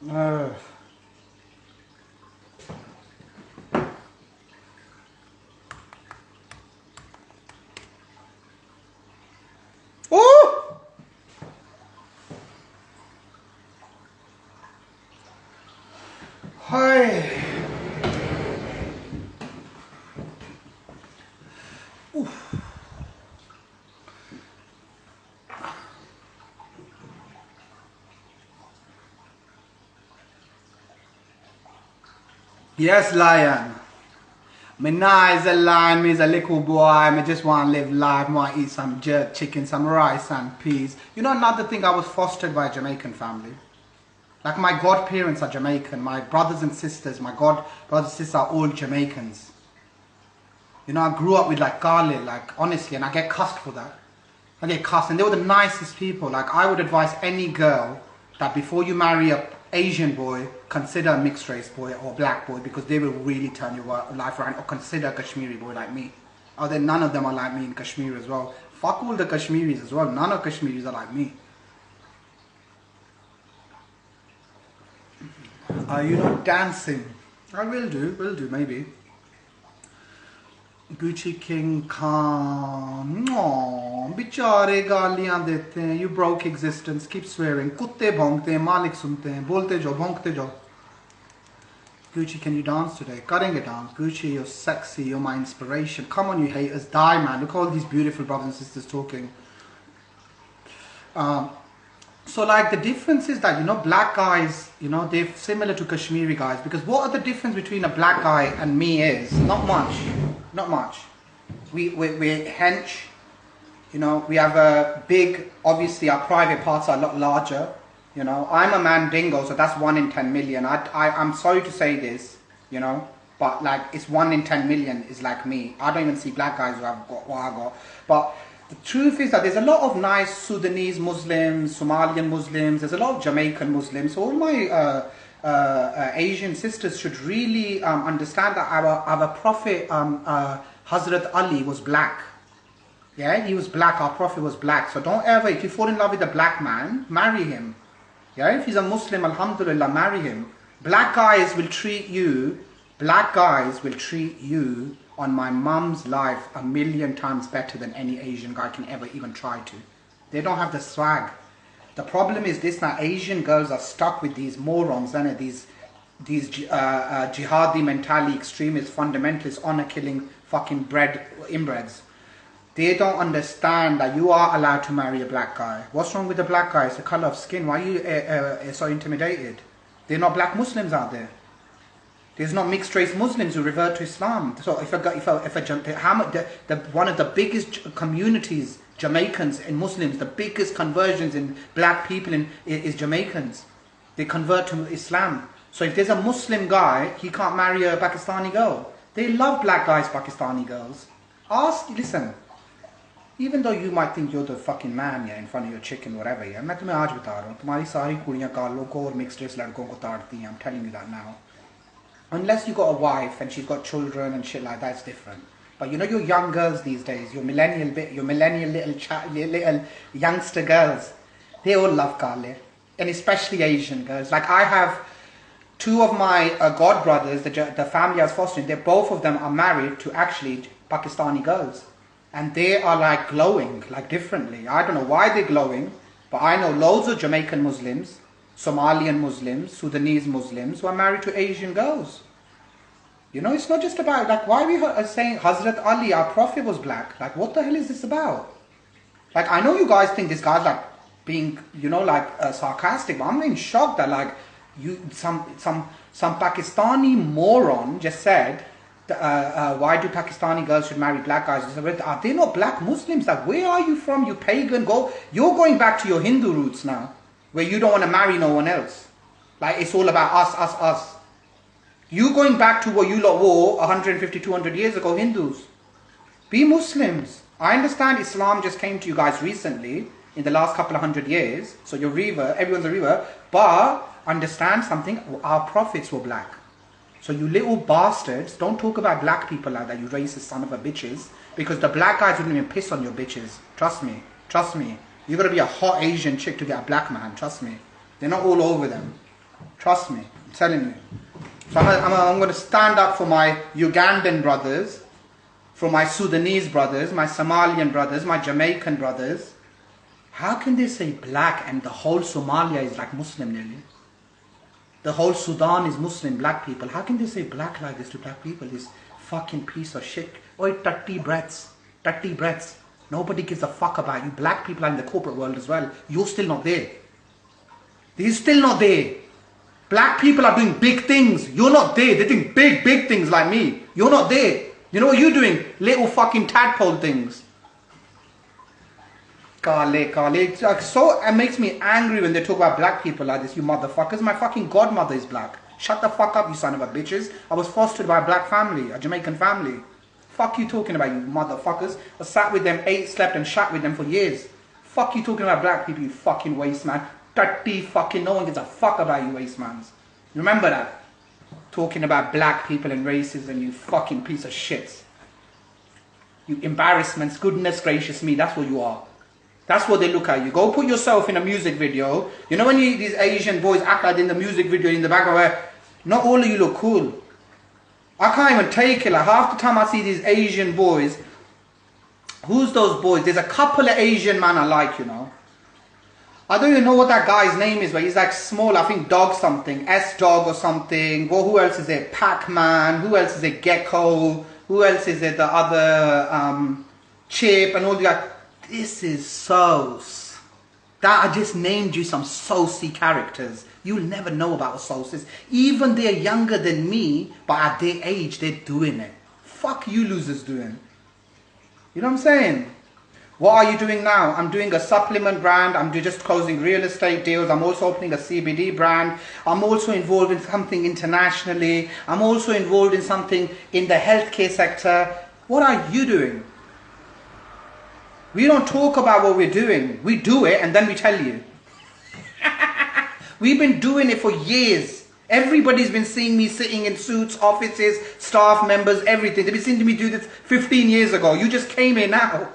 Uh, oh! Hi. Yes, lion. Me nah is a lion, me is a little boy, me just want to live life, want to eat some jerk chicken, some rice and peas. You know another thing, I was fostered by a Jamaican family. Like my godparents are Jamaican, my brothers and sisters, my god brothers and sisters are all Jamaicans. You know, I grew up with like Kale, like honestly, and I get cussed for that. I get cussed, and they were the nicest people. Like I would advise any girl that before you marry a Asian boy, consider a mixed race boy or black boy, because they will really turn your life around. Or consider a Kashmiri boy like me. Although none of them are like me in Kashmir as well. Fuck all the Kashmiris as well. None of Kashmiris are like me. You know, dancing. I will do maybe. Gucci King Khan. No, बेचारे गालियां देते हैं. You broke existence. Keep swearing. कुत्ते भौंकते हैं, मालिक सुनते हैं. बोलते जाओ, भौंकते जाओ. Gucci, can you dance today? Cutting a dance. Gucci, you're sexy. You're my inspiration. Come on, you haters. Die, man. Look at all these beautiful brothers and sisters talking. So like the difference is that, you know, black guys, you know, they're similar to Kashmiri guys, because what are the difference between a black guy and me is not much. Not much. We're hench, you know, we have a big, obviously our private parts are a lot larger, you know. I'm a mandingo, so that's 1 in 10 million. I'm sorry to say this, you know, but like it's 1 in 10 million is like me. I don't even see black guys who have got what I got. But the truth is that there's a lot of nice Sudanese Muslims, Somalian Muslims, there's a lot of Jamaican Muslims. So all my Asian sisters should really understand that our Prophet Hazrat Ali was black. Yeah, he was black, our Prophet was black. So don't ever, if you fall in love with a black man, marry him. Yeah, if he's a Muslim, alhamdulillah, marry him. Black guys will treat you on my mum's life 1,000,000 times better than any Asian guy can ever even try to. They don't have the swag. The problem is this now, Asian girls are stuck with these morons, and these jihadi mentality, extremist, fundamentalist, honor-killing fucking inbreds. They don't understand that you are allowed to marry a black guy. What's wrong with the black guy? It's the color of skin. Why are you so intimidated? There are not black Muslims out there. There's not mixed race Muslims who revert to Islam. So one of the biggest communities, Jamaicans and Muslims, the biggest conversions in black people is Jamaicans. They convert to Islam. So if there's a Muslim guy, he can't marry a Pakistani girl. They love black guys, Pakistani girls. Listen. Even though you might think you're the fucking man, yeah, in front of your chicken, whatever, yeah, मैं तुम्हें आज बता रहा हूँ, तुम्हारी सारी कुड़ियाँ कालों को और mixed race लड़कों को ताड़ती हैं. I'm telling you that now. Unless you got a wife and she's got children and shit like that, it's different. But you know your young girls these days, your millennial little youngster girls, they all love Kale, and especially Asian girls. Like I have 2 of my god brothers, the family I was fostering, both of them are married to actually Pakistani girls. And they are like glowing, like differently. I don't know why they're glowing, but I know loads of Jamaican Muslims, Somalian Muslims, Sudanese Muslims who are married to Asian girls. You know, it's not just about, like, why are we saying Hazrat Ali, our Prophet, was black? Like, what the hell is this about? Like, I know you guys think this guy's like being, you know, like sarcastic, but I'm in shock that like some Pakistani moron just said, why do Pakistani girls should marry black guys? Are they not black Muslims? Like, where are you from, you pagan? You're going back to your Hindu roots now, where you don't want to marry no one else. Like, it's all about us. You going back to what you lot wore 150, 200 years ago, Hindus. Be Muslims. I understand Islam just came to you guys recently, in the last couple of 100 years, so you're revert, everyone's a revert, but understand something, our prophets were black. So you little bastards, don't talk about black people like that, you racist son of a bitches, because the black guys wouldn't even piss on your bitches. Trust me. You gotta be a hot Asian chick to get a black man, trust me. They're not all over them. Trust me, I'm telling you. So I'm going to stand up for my Ugandan brothers, for my Sudanese brothers, my Somalian brothers, my Jamaican brothers. How can they say black and the whole Somalia is like Muslim nearly? The whole Sudan is Muslim, black people. How can they say black like this to black people? This fucking piece of shit. Oi, 30 breaths. 30 breaths. Nobody gives a fuck about you. Black people are in the corporate world as well. You're still not there. They're still not there. Black people are doing big things. You're not there. They're doing big, big things like me. You're not there. You know what you're doing? Little fucking tadpole things. So it makes me angry when they talk about black people like this, you motherfuckers. My fucking godmother is black. Shut the fuck up, you son of a bitches. I was fostered by a black family, a Jamaican family. Fuck you talking about, you motherfuckers. I sat with them, ate, slept and shat with them for years. Fuck you talking about black people, you fucking waste man. Dirty fucking, no one gives a fuck about you waste mans. Remember that. Talking about black people and racism, you fucking piece of shit. You embarrassments, goodness gracious me, that's what you are. That's what they look at you. Go put yourself in a music video. You know when these Asian boys act like in the music video in the background where not all of you look cool. I can't even take it. Like half the time I see these Asian boys. Who's those boys? There's a couple of Asian men I like, you know. I don't even know what that guy's name is, but he's like small. I think Dog something. S-Dog or something. Well, who else is there? Pac-Man. Who else is there? Gecko. Who else is there? The other Chip and all the guys. This is sauce. That I just named you some saucy characters. You'll never know about what sauce is. Even they're younger than me, but at their age, they're doing it. Fuck you losers doing. You know what I'm saying? What are you doing now? I'm doing a supplement brand. I'm just closing real estate deals. I'm also opening a CBD brand. I'm also involved in something internationally. I'm also involved in something in the healthcare sector. What are you doing? We don't talk about what we're doing. We do it and then we tell you. We've been doing it for years. Everybody's been seeing me sitting in suits, offices, staff members, everything. They've been seeing me do this 15 years ago. You just came here now.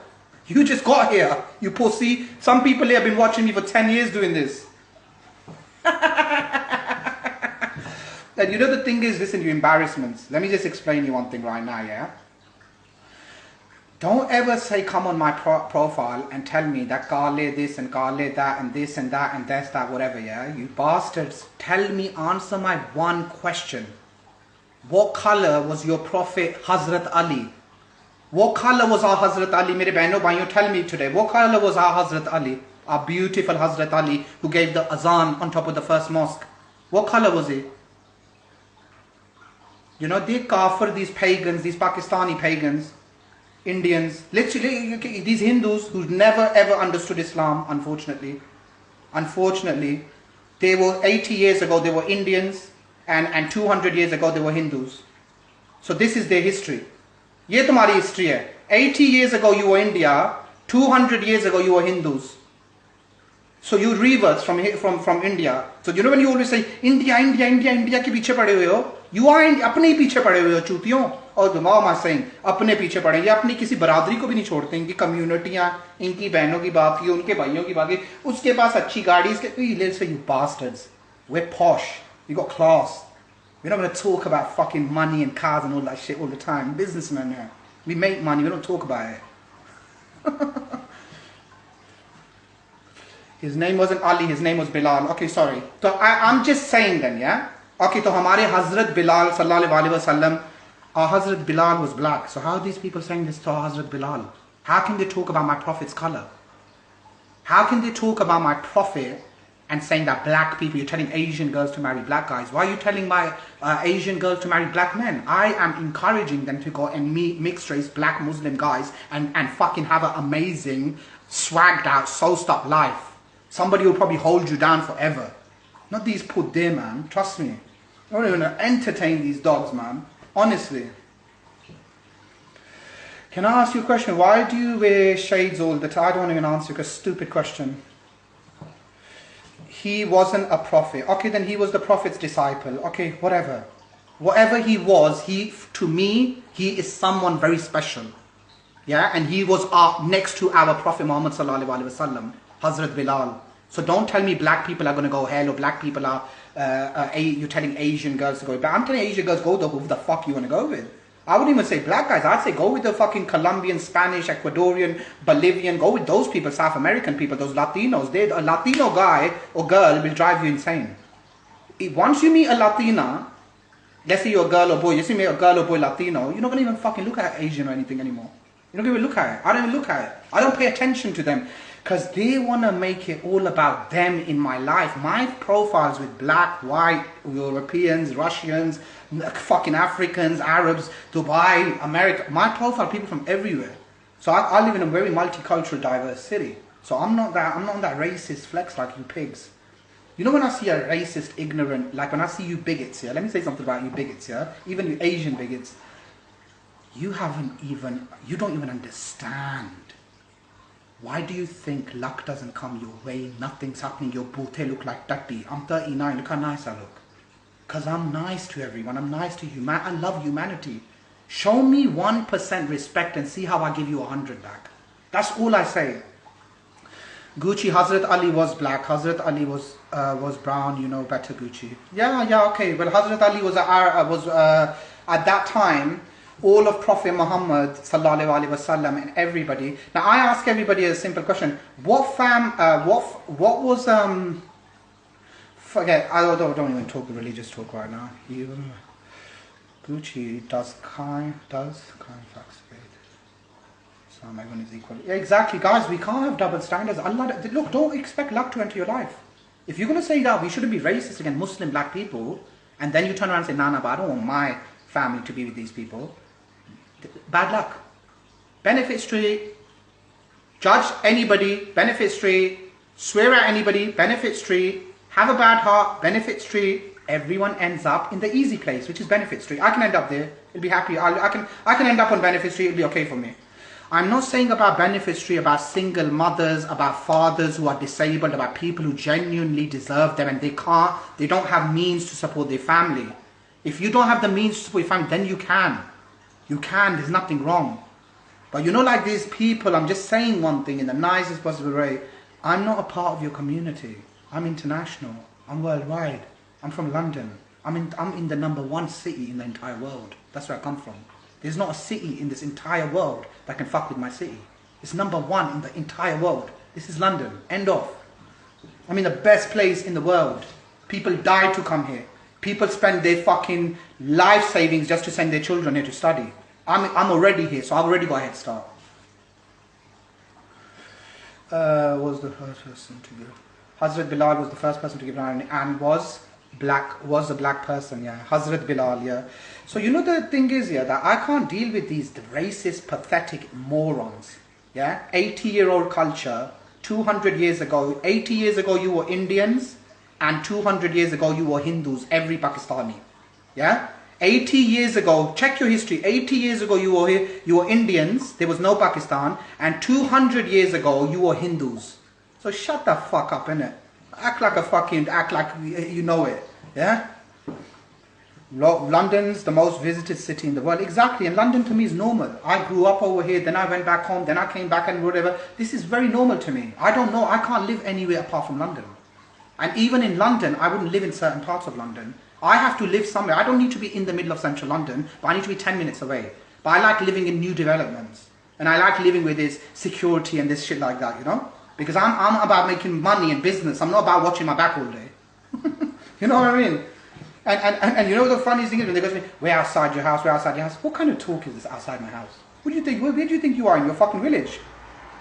You just got here, you pussy. Some people here have been watching me for 10 years doing this. And you know the thing is, listen, you embarrassments. Let me just explain you one thing right now, yeah? Don't ever say come on my profile and tell me that Kale this and Kale that and this and that and this, that, whatever, yeah? You bastards, tell me, answer my one question. What color was your Prophet Hazrat Ali? What color was our Hazrat Ali? Mere behno bhaiyo, tell me today. What color was our Hazrat Ali? Our beautiful Hazrat Ali who gave the azan on top of the first mosque. What color was he? You know, they kafir, these pagans, these Pakistani pagans, Indians, literally these Hindus who never ever understood Islam, unfortunately. Unfortunately, they were 80 years ago, they were Indians, and 200 years ago, they were Hindus. So this is their history. ये तुम्हारी history है. 80 years ago you were India, 200 years ago you were Hindus. So you reverse from India. So you know when you always say India, India, India, India के पीछे पड़े हुए हो, you are अपने ही पीछे पड़े हुए हो चूतियों. और what am I saying? अपने पीछे पड़े. ये अपनी किसी बरादरी को भी नहीं छोड़ते. इनकी कम्युनिटियाँ, इनकी बहनों की बात की, उनके भाइयों की बात की. उसके पास अच्छी गाड़ी, इसके let's say you bastards. We're posh. You got class. We're not going to talk about fucking money and cars and all that shit all the time. Businessmen here. We make money, we don't talk about it. His name wasn't Ali, his name was Bilal. Okay, sorry. So I'm just saying then, yeah? Okay, so Hamare Hazrat Bilal sallallahu alaihi wasallam, our Hazrat Bilal was black. So how are these people saying this to our Hazrat Bilal? How can they talk about my Prophet's color? How can they talk about my Prophet and saying that black people, you're telling Asian girls to marry black guys? Why are you telling my Asian girls to marry black men? I am encouraging them to go and meet mixed race black Muslim guys and fucking have an amazing, swagged out, souled up life. Somebody will probably hold you down forever. Not these put there, man. Trust me. I don't even entertain these dogs, man. Honestly. Can I ask you a question? Why do you wear shades all the time? I don't even answer because stupid question. He wasn't a prophet. Okay, then he was the prophet's disciple. Okay, whatever. Whatever he was, to me, he is someone very special. Yeah, and he was next to our Prophet Muhammad sallallahu alaihi wasallam, Hazrat Bilal. So don't tell me black people are going to go hell or black people are, you're telling Asian girls to go. But I'm telling Asian girls, go to who the fuck you want to go with. I wouldn't even say black guys. I'd say go with the fucking Colombian, Spanish, Ecuadorian, Bolivian. Go with those people, South American people, those Latinos. A Latino guy or girl will drive you insane. Once you meet a Latina, let's say you're a girl or boy, you see me a girl or boy Latino, you're not going to even fucking look at Asian or anything anymore. You're not going to look at it. I don't even look at it. I don't pay attention to them. Because they want to make it all about them in my life. My profiles with black, white, Europeans, Russians, fucking Africans, Arabs, Dubai, America. My profile, people from everywhere. So I live in a very multicultural, diverse city. So I'm not on that racist flex like you pigs. You know when I see a racist, ignorant, like when I see you bigots, yeah? Let me say something about you bigots, yeah? Even you Asian bigots. You don't even understand. Why do you think luck doesn't come your way? Nothing's happening. Your boote look like 30. I'm 39. Look how nice I look. Because I'm nice to everyone. I'm nice to humanity. I love humanity. Show me 1% respect and see how I give you 100 back. That's all I say. Gucci, Hazrat Ali was black. Hazrat Ali was brown. You know better, Gucci. Yeah, okay. Well, Hazrat Ali was at that time, all of Prophet Muhammad sallallahu alaihi wasallam and everybody. Now I ask everybody a simple question: what was forget? I don't even talk religious talk right now. Gucci does kind facts fade. So everyone is equal. Yeah, exactly, guys. We can't have double standards. Allah, look, don't expect luck to enter your life. If you're gonna say that we shouldn't be racist against Muslim black people, and then you turn around and say, nah, but I don't want my family to be with these people. Bad luck. Benefit Street. Judge anybody. Benefit Street. Swear at anybody. Benefit Street. Have a bad heart. Benefit Street. Everyone ends up in the easy place, which is Benefit Street. I can end up there. It'll be happy. I can end up on Benefit Street. It'll be okay for me. I'm not saying about Benefit Street, about single mothers, about fathers who are disabled, about people who genuinely deserve them and they don't have means to support their family. If you don't have the means to support your family, then you can. You can, there's nothing wrong. But you know, like these people, I'm just saying one thing in the nicest possible way. I'm not a part of your community. I'm international. I'm worldwide. I'm from London. I'm in the #1 city in the entire world. That's where I come from. There's not a city in this entire world that can fuck with my city. It's #1 in the entire world. This is London. End of. I'm in the best place in the world. People die to come here. People spend their fucking life savings just to send their children here to study. I'm already here, so I've already got a head start. Was the first person to give? Hazrat Bilal was the first person to give an and was a black person, yeah. Hazrat Bilal, yeah. So you know the thing is, yeah, that I can't deal with these racist, pathetic morons, yeah. 80-year-old culture, 200 years ago, 80 years ago you were Indians, and 200 years ago you were Hindus, every Pakistani, yeah. 80 years ago, check your history, 80 years ago you were Indians, there was no Pakistan, and 200 years ago you were Hindus. So shut the fuck up, innit? Act like you know it, yeah? London's the most visited city in the world. Exactly, and London to me is normal. I grew up over here, then I went back home, then I came back and whatever. This is very normal to me. I don't know, I can't live anywhere apart from London. And even in London, I wouldn't live in certain parts of London. I have to live somewhere. I don't need to be in the middle of central London, but I need to be 10 minutes away. But I like living in new developments. And I like living with this security and this shit like that, you know? Because I'm about making money and business. I'm not about watching my back all day. You know what I mean? And you know the funniest thing is when they go to me, we're outside your house, we're outside your house. What kind of talk is this, outside my house? What do you think? Where do you think you are in your fucking village?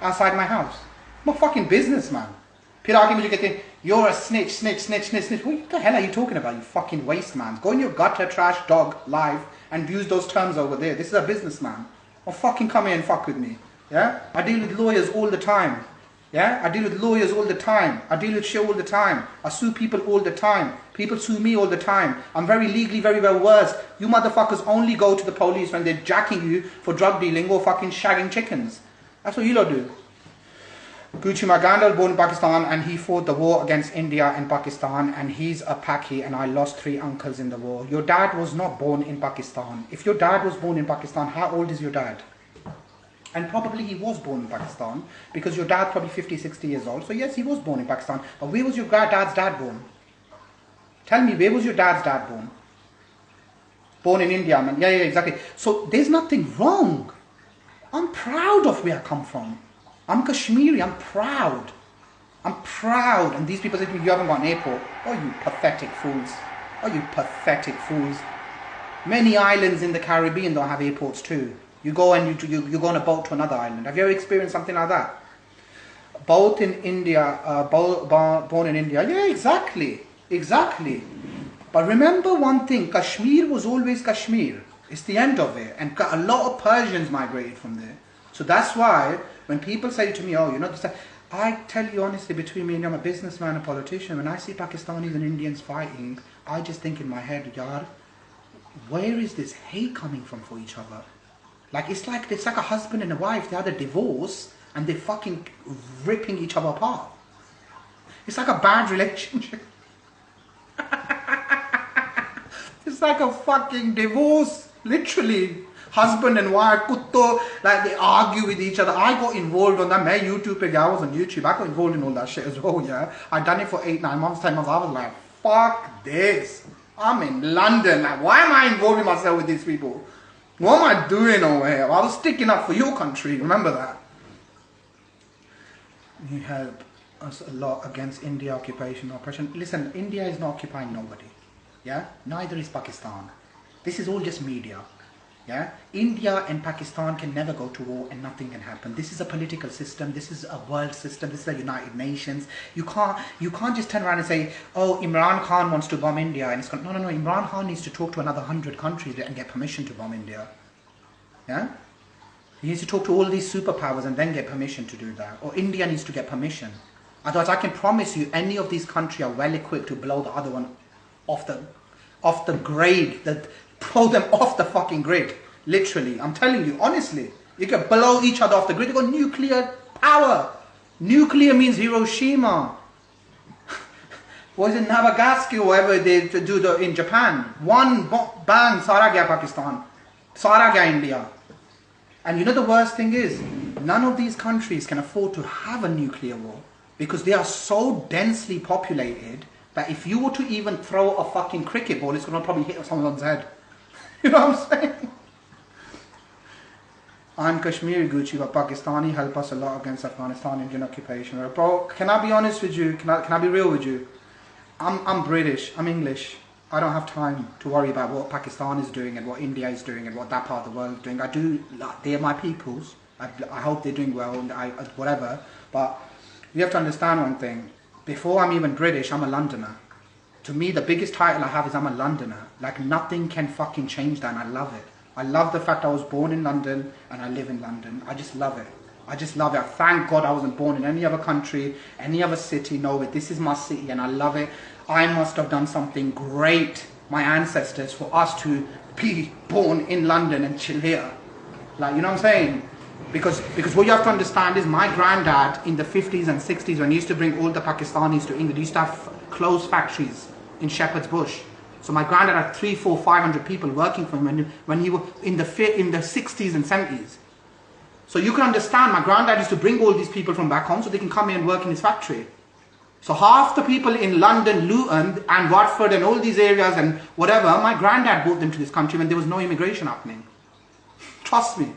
Outside my house. I'm a fucking businessman. You're a snitch. What the hell are you talking about, you fucking waste man? Go in your gutter trash dog life and use those terms over there. This is a businessman. Or fucking come here and fuck with me. Yeah? I deal with lawyers all the time. Yeah? I deal with lawyers all the time. I deal with shit all the time. I sue people all the time. People sue me all the time. I'm very legally very well versed. You motherfuckers only go to the police when they're jacking you for drug dealing or fucking shagging chickens. That's what you lot do. Gucci Magandal born in Pakistan and he fought the war against India and Pakistan and he's a Paki and I lost 3 uncles in the war. Your dad was not born in Pakistan. If your dad was born in Pakistan, how old is your dad? And probably he was born in Pakistan because your dad probably 50, 60 years old. So yes, he was born in Pakistan. But where was your dad's dad born? Tell me, where was your dad's dad born? Born in India, man. Yeah, exactly. So there's nothing wrong. I'm proud of where I come from. I'm Kashmiri. I'm proud. I'm proud. And these people say to me, you haven't got an airport. Oh, you pathetic fools. Oh, you pathetic fools. Many islands in the Caribbean don't have airports too. You go and you go on a boat to another island. Have you ever experienced something like that? Both in India, born in India. Yeah, exactly. Exactly. But remember one thing, Kashmir was always Kashmir. It's the end of it. And a lot of Persians migrated from there. So that's why when people say to me, oh, you know, I tell you honestly, between me and you, I'm a businessman, a politician. When I see Pakistanis and Indians fighting, I just think in my head, yar, where is this hate coming from for each other? Like it's like a husband and a wife. They had a divorce and they're fucking ripping each other apart. It's like a bad relationship. It's like a fucking divorce, literally. Husband and wife, kutto, like they argue with each other. I got involved on that. My YouTube page, I was on YouTube. I got involved in all that shit as well, yeah. I'd done it for 8, 9 months, 10 months. I was like, fuck this. I'm in London. Like, why am I involving myself with these people? What am I doing over here? I was sticking up for your country. Remember that. You help us a lot against India occupation oppression. Listen, India is not occupying nobody. Yeah? Neither is Pakistan. This is all just media. Yeah? India and Pakistan can never go to war and nothing can happen. This is a political system. This is a world system. This is the United Nations. You can't just turn around and say, oh, Imran Khan wants to bomb India. And it's gone. No. Imran Khan needs to talk to another 100 countries and get permission to bomb India. Yeah? He needs to talk to all these superpowers and then get permission to do that. Or India needs to get permission. Otherwise, I can promise you, any of these countries are well equipped to blow the other one off the grade, that blow them off the fucking grid. Literally, I'm telling you, honestly, you can blow each other off the grid. You got nuclear power. Nuclear means Hiroshima. Was it Nagasaki or whatever they do in Japan? One bang, Sara gaya Pakistan, Sara gaya India. And you know the worst thing is, none of these countries can afford to have a nuclear war because they are so densely populated that if you were to even throw a fucking cricket ball, it's going to probably hit someone's head. You know what I'm saying? I'm Kashmiri Gucci, but Pakistani help us a lot against Afghanistan Indian occupation. Bro, can I be honest with you? Can I be real with you? I'm British, I'm English. I don't have time to worry about what Pakistan is doing and what India is doing and what that part of the world is doing. They're my peoples. I hope they're doing well and whatever. But you have to understand one thing. Before I'm even British, I'm a Londoner. To me, the biggest title I have is I'm a Londoner. Like nothing can fucking change that, and I love it. I love the fact I was born in London and I live in London. I just love it. I just love it. I thank God I wasn't born in any other country, any other city. No, but this is my city and I love it. I must have done something great, my ancestors, for us to be born in London and chill here. Like, you know what I'm saying? Because what you have to understand is my granddad in the 50s and 60s, when he used to bring all the Pakistanis to England, he used to have clothes factories in Shepherd's Bush. So my granddad had 300, 400, 500 people working for him when he was in the 60s and 70s. So you can understand, my granddad used to bring all these people from back home so they can come here and work in his factory. So half the people in London, Luton and Watford and all these areas and whatever, my granddad brought them to this country when there was no immigration happening. Trust me.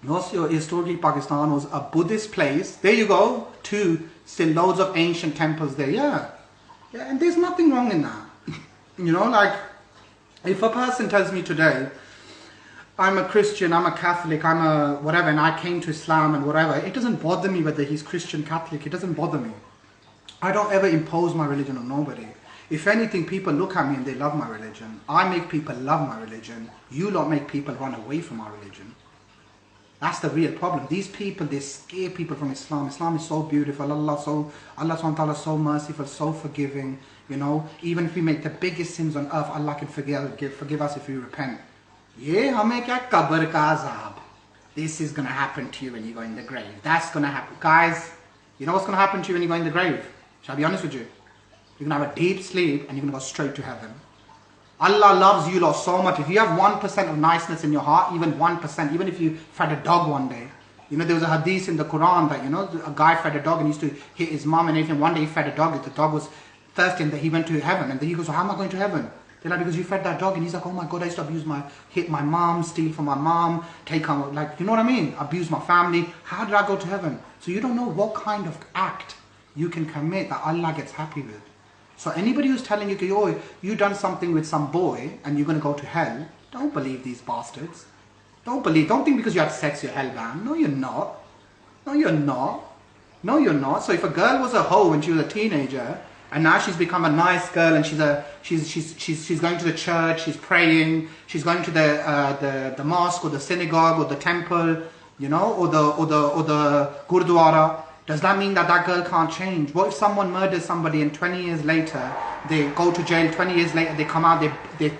Historically, Pakistan was a Buddhist place. There you go. 2, still loads of ancient temples there. Yeah, and there's nothing wrong in that. You know, like, if a person tells me today, I'm a Christian, I'm a Catholic, I'm a whatever, and I came to Islam and whatever, it doesn't bother me whether he's Christian, Catholic, it doesn't bother me. I don't ever impose my religion on nobody. If anything, people look at me and they love my religion. I make people love my religion. You lot make people run away from our religion. That's the real problem. These people, they scare people from Islam. Islam is so beautiful. Allah subhanahu wa ta'ala is so merciful, so forgiving. You know, even if we make the biggest sins on earth, Allah can forgive us if we repent. This is going to happen to you when you go in the grave. That's going to happen. Guys, you know what's going to happen to you when you go in the grave? Shall I be honest with you? You're going to have a deep sleep and you're going to go straight to heaven. Allah loves you lot so much. If you have 1% of niceness in your heart, even 1%, even if you fed a dog one day. You know, there was a hadith in the Quran that, you know, a guy fed a dog and used to hit his mom and everything. One day he fed a dog, the dog was thirsty and he went to heaven. And then he goes, how am I going to heaven? They're like, because you fed that dog. And he's like, oh my God, I used to hit my mom, steal from my mom, take on, like, you know what I mean? Abuse my family. How did I go to heaven? So you don't know what kind of act you can commit that Allah gets happy with. So anybody who's telling you, oh, you done something with some boy and you're going to go to hell, don't believe these bastards. Don't think because you had sex you're hellbound. No, you're not. No, you're not. No, you're not. So if a girl was a hoe when she was a teenager, and now she's become a nice girl, and she's going to the church, she's praying, she's going to the mosque or the synagogue or the temple, you know, or the gurdwara. Does that mean that girl can't change? What if someone murders somebody and 20 years later they go to jail? 20 years later they come out, they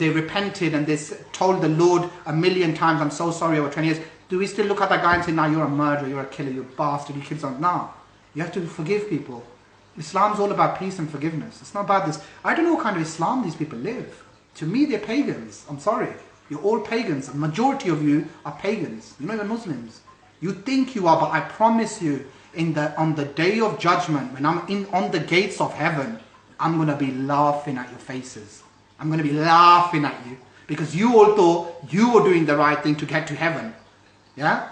repented and they told the Lord 1,000,000 times, I'm so sorry, over 20 years. Do we still look at that guy and say, nah, you're a murderer, you're a killer, you're a bastard, you killed someone? No. You have to forgive people. Islam's all about peace and forgiveness. It's not about this. I don't know what kind of Islam these people live. To me, they're pagans. I'm sorry. You're all pagans. The majority of you are pagans. You're not even Muslims. You think you are, but I promise you, on the day of judgment, when I'm on the gates of heaven, I'm going to be laughing at your faces. I'm going to be laughing at you. Because you all thought you were doing the right thing to get to heaven. Yeah?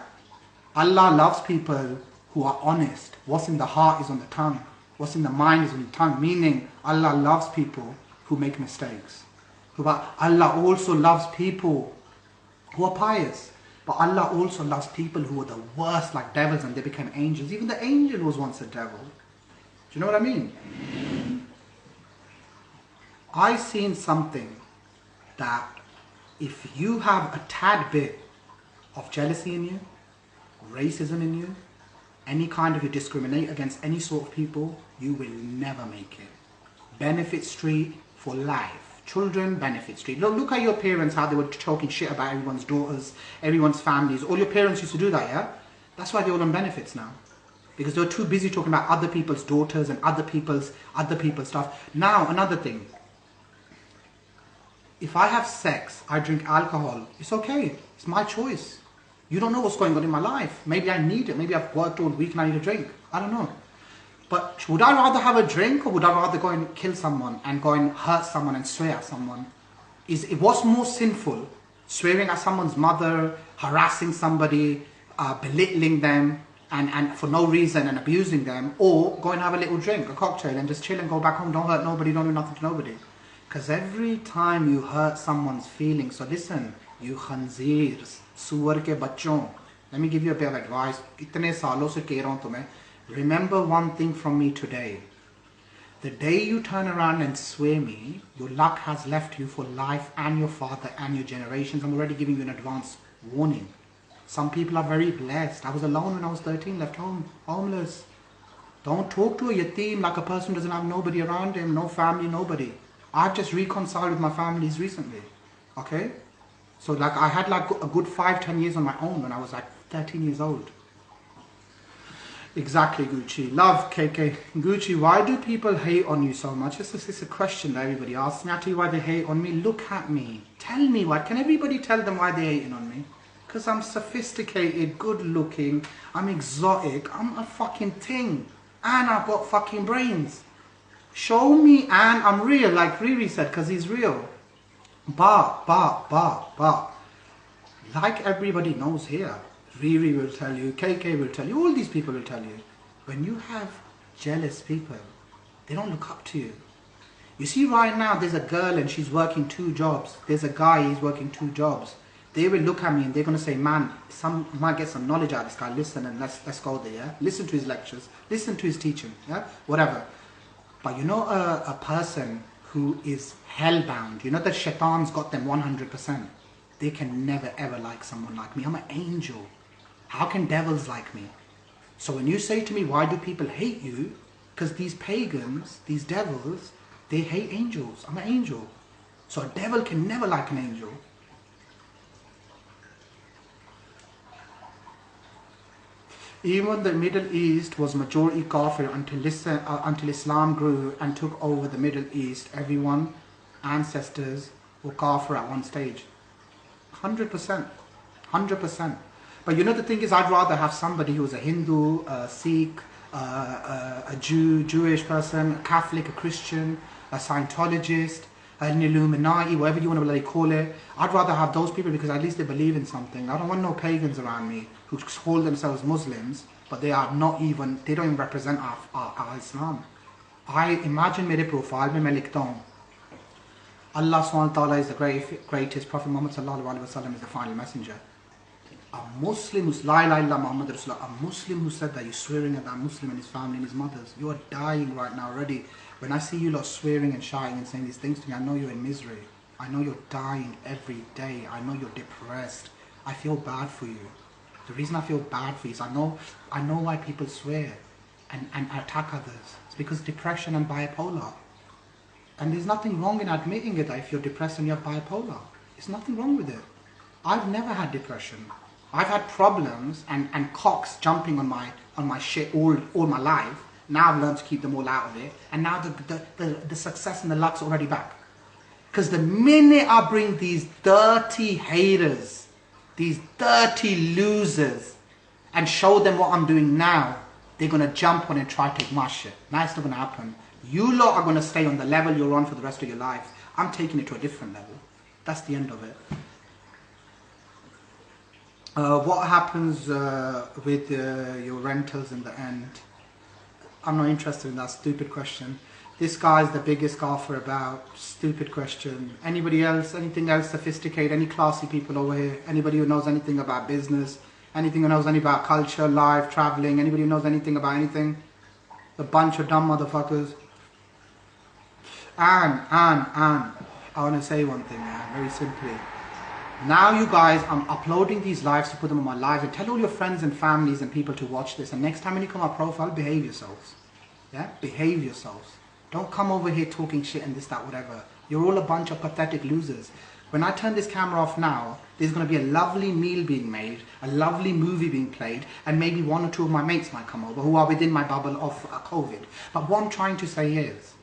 Allah loves people who are honest. What's in the heart is on the tongue. What's in the mind is on the tongue. Meaning, Allah loves people who make mistakes. Allah also loves people who are pious. But Allah also loves people who are the worst, like devils, and they became angels. Even the angel was once a devil. Do you know what I mean? I seen something that if you have a tad bit of jealousy in you, racism in you, any kind of you discriminate against any sort of people, you will never make it. Benefit Street for life. Children, Benefit Street. Look at your parents, how they were talking shit about everyone's daughters, everyone's families. All your parents used to do that, yeah? That's why they're all on benefits now. Because they're too busy talking about other people's daughters and other people's stuff. Now, another thing. If I have sex, I drink alcohol, it's okay. It's my choice. You don't know what's going on in my life. Maybe I need it. Maybe I've worked all week and I need a drink. I don't know. But would I rather have a drink, or would I rather go and kill someone and go and hurt someone and swear at someone? What's more sinful? Swearing at someone's mother, harassing somebody, belittling them and for no reason and abusing them, or go and have a little drink, a cocktail, and just chill and go back home. Don't hurt nobody, don't do nothing to nobody. Because every time you hurt someone's feelings, so listen, you khanzeers, suwar ke bachon. Let me give you a bit of advice. Itne saalon se keh raha hoon tumhe. Remember one thing from me today. The day you turn around and swear me, your luck has left you for life and your father and your generations. I'm already giving you an advance warning. Some people are very blessed. I was alone when I was 13, left home, homeless. Don't talk to a yatim like a person who doesn't have nobody around him, no family, nobody. I've just reconciled with my families recently. Okay? So like I had like a good 5-10 years on my own when I was like 13 years old. Exactly, Gucci. Love, KK. Gucci, why do people hate on you so much? This is a question that everybody asks me. I tell you why they hate on me. Look at me. Tell me why. Can everybody tell them why they're hating on me? Because I'm sophisticated, good looking, I'm exotic, I'm a fucking thing. And I've got fucking brains. Show me and I'm real, like Riri said, because he's real. But. Like everybody knows here. Riri will tell you, KK will tell you, all these people will tell you. When you have jealous people, they don't look up to you. You see right now, there's a girl and she's working 2 jobs. There's a guy, he's working 2 jobs. They will look at me and they're going to say, man, might get some knowledge out of this guy. Listen and let's go there, yeah? Listen to his lectures. Listen to his teaching, yeah? Whatever. But you know a person who is hellbound, you know that shaitan's got them 100%. They can never ever like someone like me. I'm an angel. How can devils like me? So when you say to me, why do people hate you? Because these pagans, these devils, they hate angels. I'm an angel. So a devil can never like an angel. Even the Middle East was majority kafir until Islam grew and took over the Middle East. Everyone, ancestors, were kafir at one stage. 100%. 100%. But you know the thing is, I'd rather have somebody who's a Hindu, a Sikh, a Jew, Jewish person, a Catholic, a Christian, a Scientologist, an Illuminati, whatever you want to call it. I'd rather have those people because at least they believe in something. I don't want no pagans around me who call themselves Muslims, but they don't even represent our Islam. I imagine मेरे profile में मैं लिखता हूँ Allah subhanahu wa ta'ala is the greatest, Prophet Muhammad sallallahu alaihi wasallam is the final messenger. A Muslim who's La ilaha illallah Muhammad Rasulullah, a Muslim who said that, you're swearing at that Muslim and his family and his mothers. You are dying right now already. When I see you lot swearing and shouting and saying these things to me, I know you're in misery. I know you're dying every day. I know you're depressed. I feel bad for you. The reason I feel bad for you is I know why people swear and attack others. It's because depression and bipolar. And there's nothing wrong in admitting it that if you're depressed and you have bipolar. There's nothing wrong with it. I've never had depression. I've had problems and cocks jumping on my shit all my life. Now I've learned to keep them all out of it. And now the success and the luck's already back. Because the minute I bring these dirty haters, these dirty losers, and show them what I'm doing now, they're going to jump on and try to take my shit. Now it's not going to happen. You lot are going to stay on the level you're on for the rest of your lives. I'm taking it to a different level. That's the end of it. What happens with your rentals in the end? I'm not interested in that stupid question. This guy's the biggest golfer about. Stupid question. Anybody else? Anything else sophisticated? Any classy people over here? Anybody who knows anything about business? Anything who knows anything about culture, life, traveling? Anybody who knows anything about anything? A bunch of dumb motherfuckers. And I want to say one thing, man, very simply. Now you guys, I'm uploading these lives to put them on my lives, and tell all your friends and families and people to watch this. And next time when you come on my profile, behave yourselves. Yeah? Behave yourselves. Don't come over here talking shit and this, that, whatever. You're all a bunch of pathetic losers. When I turn this camera off now, there's going to be a lovely meal being made, a lovely movie being played, and maybe one or two of my mates might come over who are within my bubble of COVID. But what I'm trying to say is,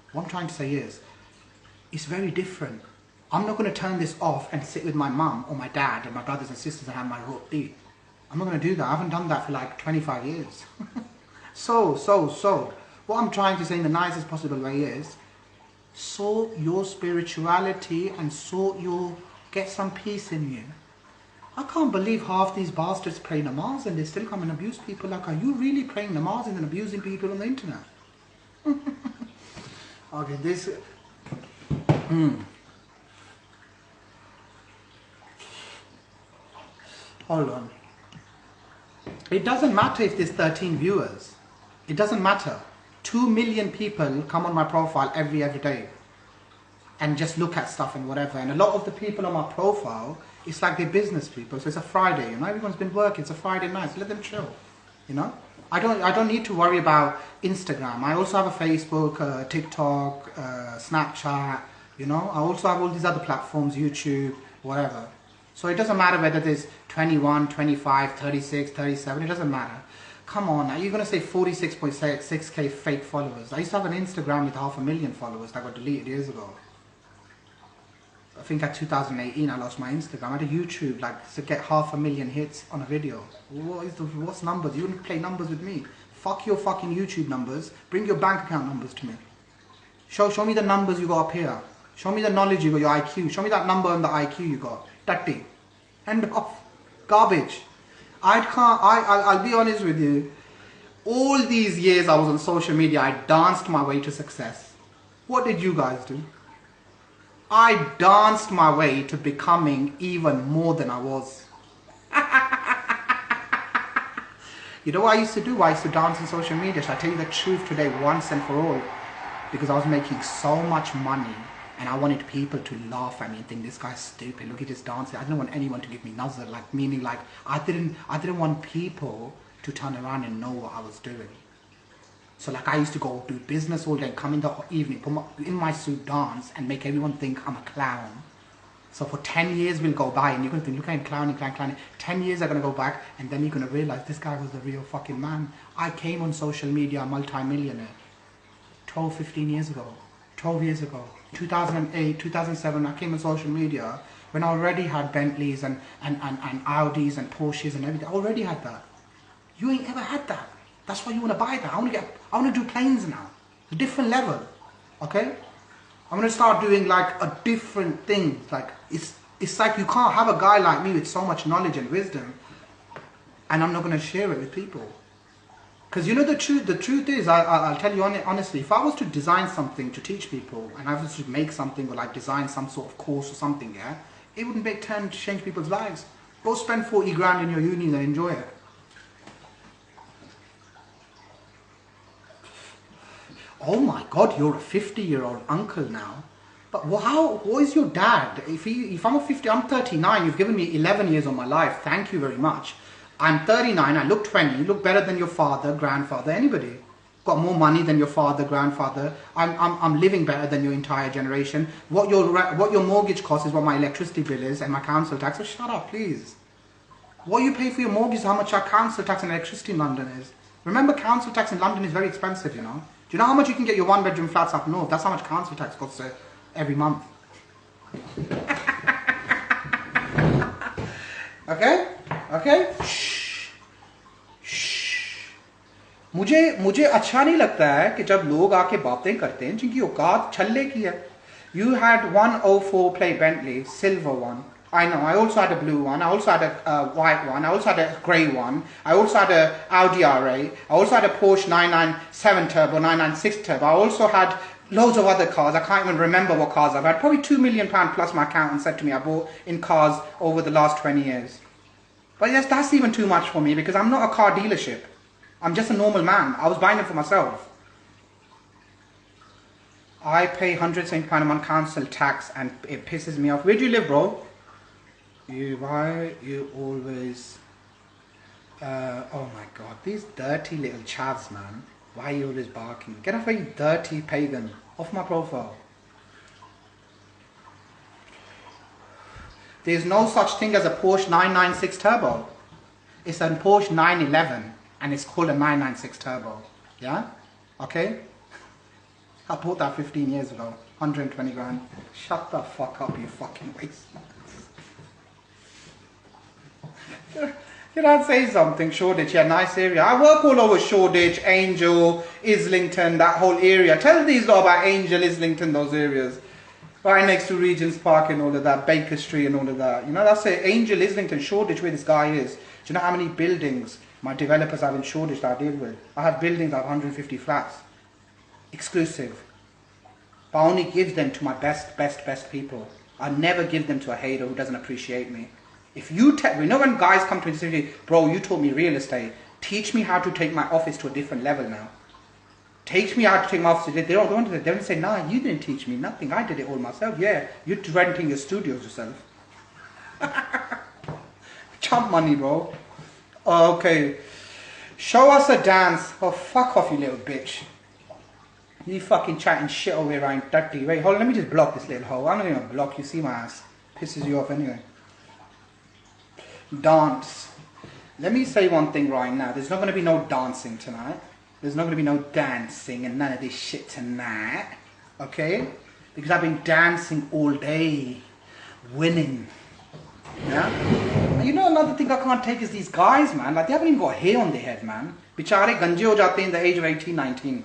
it's very different. I'm not going to turn this off and sit with my mum or my dad and my brothers and sisters and have my roti. I'm not going to do that. I haven't done that for like 25 years. So, what I'm trying to say in the nicest possible way is, sort your spirituality and get some peace in you. I can't believe half these bastards pray namaz and they still come and abuse people. Like, are you really praying namaz and abusing people on the internet? Okay, this... Hold on. It doesn't matter if there's 13 viewers. It doesn't matter. 2 million people come on my profile every day and just look at stuff and whatever. And a lot of the people on my profile, it's like they're business people. So it's a Friday, you know, everyone's been working. It's a Friday night, so let them chill, you know. I don't need to worry about Instagram. I also have a Facebook, TikTok, Snapchat, you know. I also have all these other platforms, YouTube, whatever. So it doesn't matter whether there's 21, 25, 36, 37, it doesn't matter. Come on, now you're going to say 46.6k fake followers. I used to have an Instagram with 500,000 followers that got deleted years ago. I think at 2018 I lost my Instagram. I had a YouTube like to get 500,000 hits on a video. What's numbers? You wouldn't play numbers with me. Fuck your fucking YouTube numbers. Bring your bank account numbers to me. Show me the numbers you got up here. Show me the knowledge you got, your IQ. Show me that number on the IQ you got. 30. End off. Garbage. I'll be honest with you. All these years I was on social media, I danced my way to success. What did you guys do? I danced my way to becoming even more than I was. You know what I used to do? I used to dance on social media. Shall I tell you the truth today once and for all? Because I was making so much money and I wanted people to laugh at me and think this guy's stupid. Look at his dancing. I didn't want anyone to give me nazar, like meaning like I didn't want people to turn around and know what I was doing. So like I used to go do business all day, come in the evening, put in my suit, dance and make everyone think I'm a clown. So for 10 years we'll go by and you're going to think, look at him clowning. 10 years are going to go back and then you're going to realize this guy was the real fucking man. I came on social media a multi-millionaire 12, 15 years ago, 12 years ago, 2008, 2007, I came on social media when I already had Bentleys and Audis and Porsches and everything. I already had that. You ain't ever had that. That's why you want to buy that. I want to do planes now. A different level. Okay? I'm going to start doing like a different thing. Like it's like you can't have a guy like me with so much knowledge and wisdom and I'm not going to share it with people. Because you know the truth is, I'll tell you honestly, if I was to design something to teach people and I was to make something or like design some sort of course or something, yeah, it wouldn't make time to change people's lives. Go spend 40 grand in your uni and enjoy it. Oh my God, you're a 50-year-old uncle now. But what is your dad? If I'm 50, I'm 39, you've given me 11 years of my life. Thank you very much. I'm 39, I look 20, you look better than your father, grandfather, anybody. Got more money than your father, grandfather. I'm living better than your entire generation. What your mortgage costs is what my electricity bill is and my council tax. So shut up, please. What you pay for your mortgage is how much our council tax and electricity in London is. Remember, council tax in London is very expensive, you know. Do you know how much you can get your one-bedroom flats up north? That's how much council tax costs every month. Okay? Okay? Shh. Shh. मुझे अच्छा नहीं लगता है कि जब लोग आके बातें करते हैं जिनकी औकात छल्ले की है. You had 104 plate Bentley, silver one. I know, I also had a blue one, I also had a white one, I also had a grey one, I also had a Audi RA, I also had a Porsche 997 Turbo, 996 Turbo, I also had loads of other cars, I can't even remember what cars I've had, probably £2 million plus my accountant said to me I bought in cars over the last 20 years. But yes, that's even too much for me because I'm not a car dealership, I'm just a normal man, I was buying them for myself. I pay £170 a month council tax and it pisses me off. Where do you live, bro? Why you always... oh my God, these dirty little chavs, man. Why are you always barking? Get off, you dirty pagan. Off my profile. There's no such thing as a Porsche 996 Turbo. It's a Porsche 911 and it's called a 996 Turbo. Yeah? Okay? I bought that 15 years ago. 120 grand. Shut the fuck up, you fucking waste. Did I say something? Shoreditch, yeah, nice area. I work all over Shoreditch, Angel, Islington, that whole area. Tell these lot about Angel, Islington, those areas. Right next to Regent's Park and all of that, Baker Street and all of that. You know, that's it. Angel, Islington, Shoreditch, where this guy is. Do you know how many buildings my developers have in Shoreditch that I deal with? I have buildings, I have 150 flats. Exclusive. But I only give them to my best people. I never give them to a hater who doesn't appreciate me. If you know when guys come to me and say, bro, you taught me real estate, teach me how to take my office to a different level now. Teach me how to take my office to, they don't say, nah, you didn't teach me nothing, I did it all myself. Yeah, you're renting your studios yourself. Chump money, bro. Oh, okay. Show us a dance. Oh, fuck off, you little bitch. You fucking chatting shit over here around dirty. Wait, hold on, let me just block this little hole. I'm not even gonna block you, see my ass. Pisses you off anyway. Dance. Let me say one thing right now. There's not going to be no dancing tonight. There's not going to be no dancing and none of this shit tonight. Okay? Because I've been dancing all day. Winning. Yeah? And you know another thing I can't take is these guys, man. Like, they haven't even got hair on their head, man. Bichare ganje ho jate in the age of 18, 19.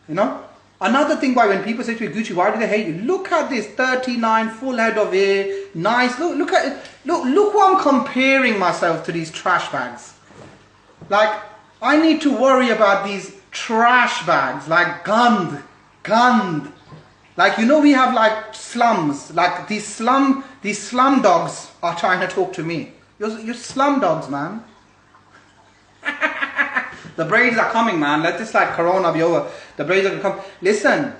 You know? Another thing why when people say to me, Gucci, why do they hate you? Look at this 39, full head of hair, nice. Look at it. Look what I'm comparing myself to these trash bags. Like, I need to worry about these trash bags, like Gand. Like, you know, we have like slums, like these slum dogs are trying to talk to me. You're slum dogs, man. The braids are coming, man. Let this like corona be over. The braids are going to come. Listen,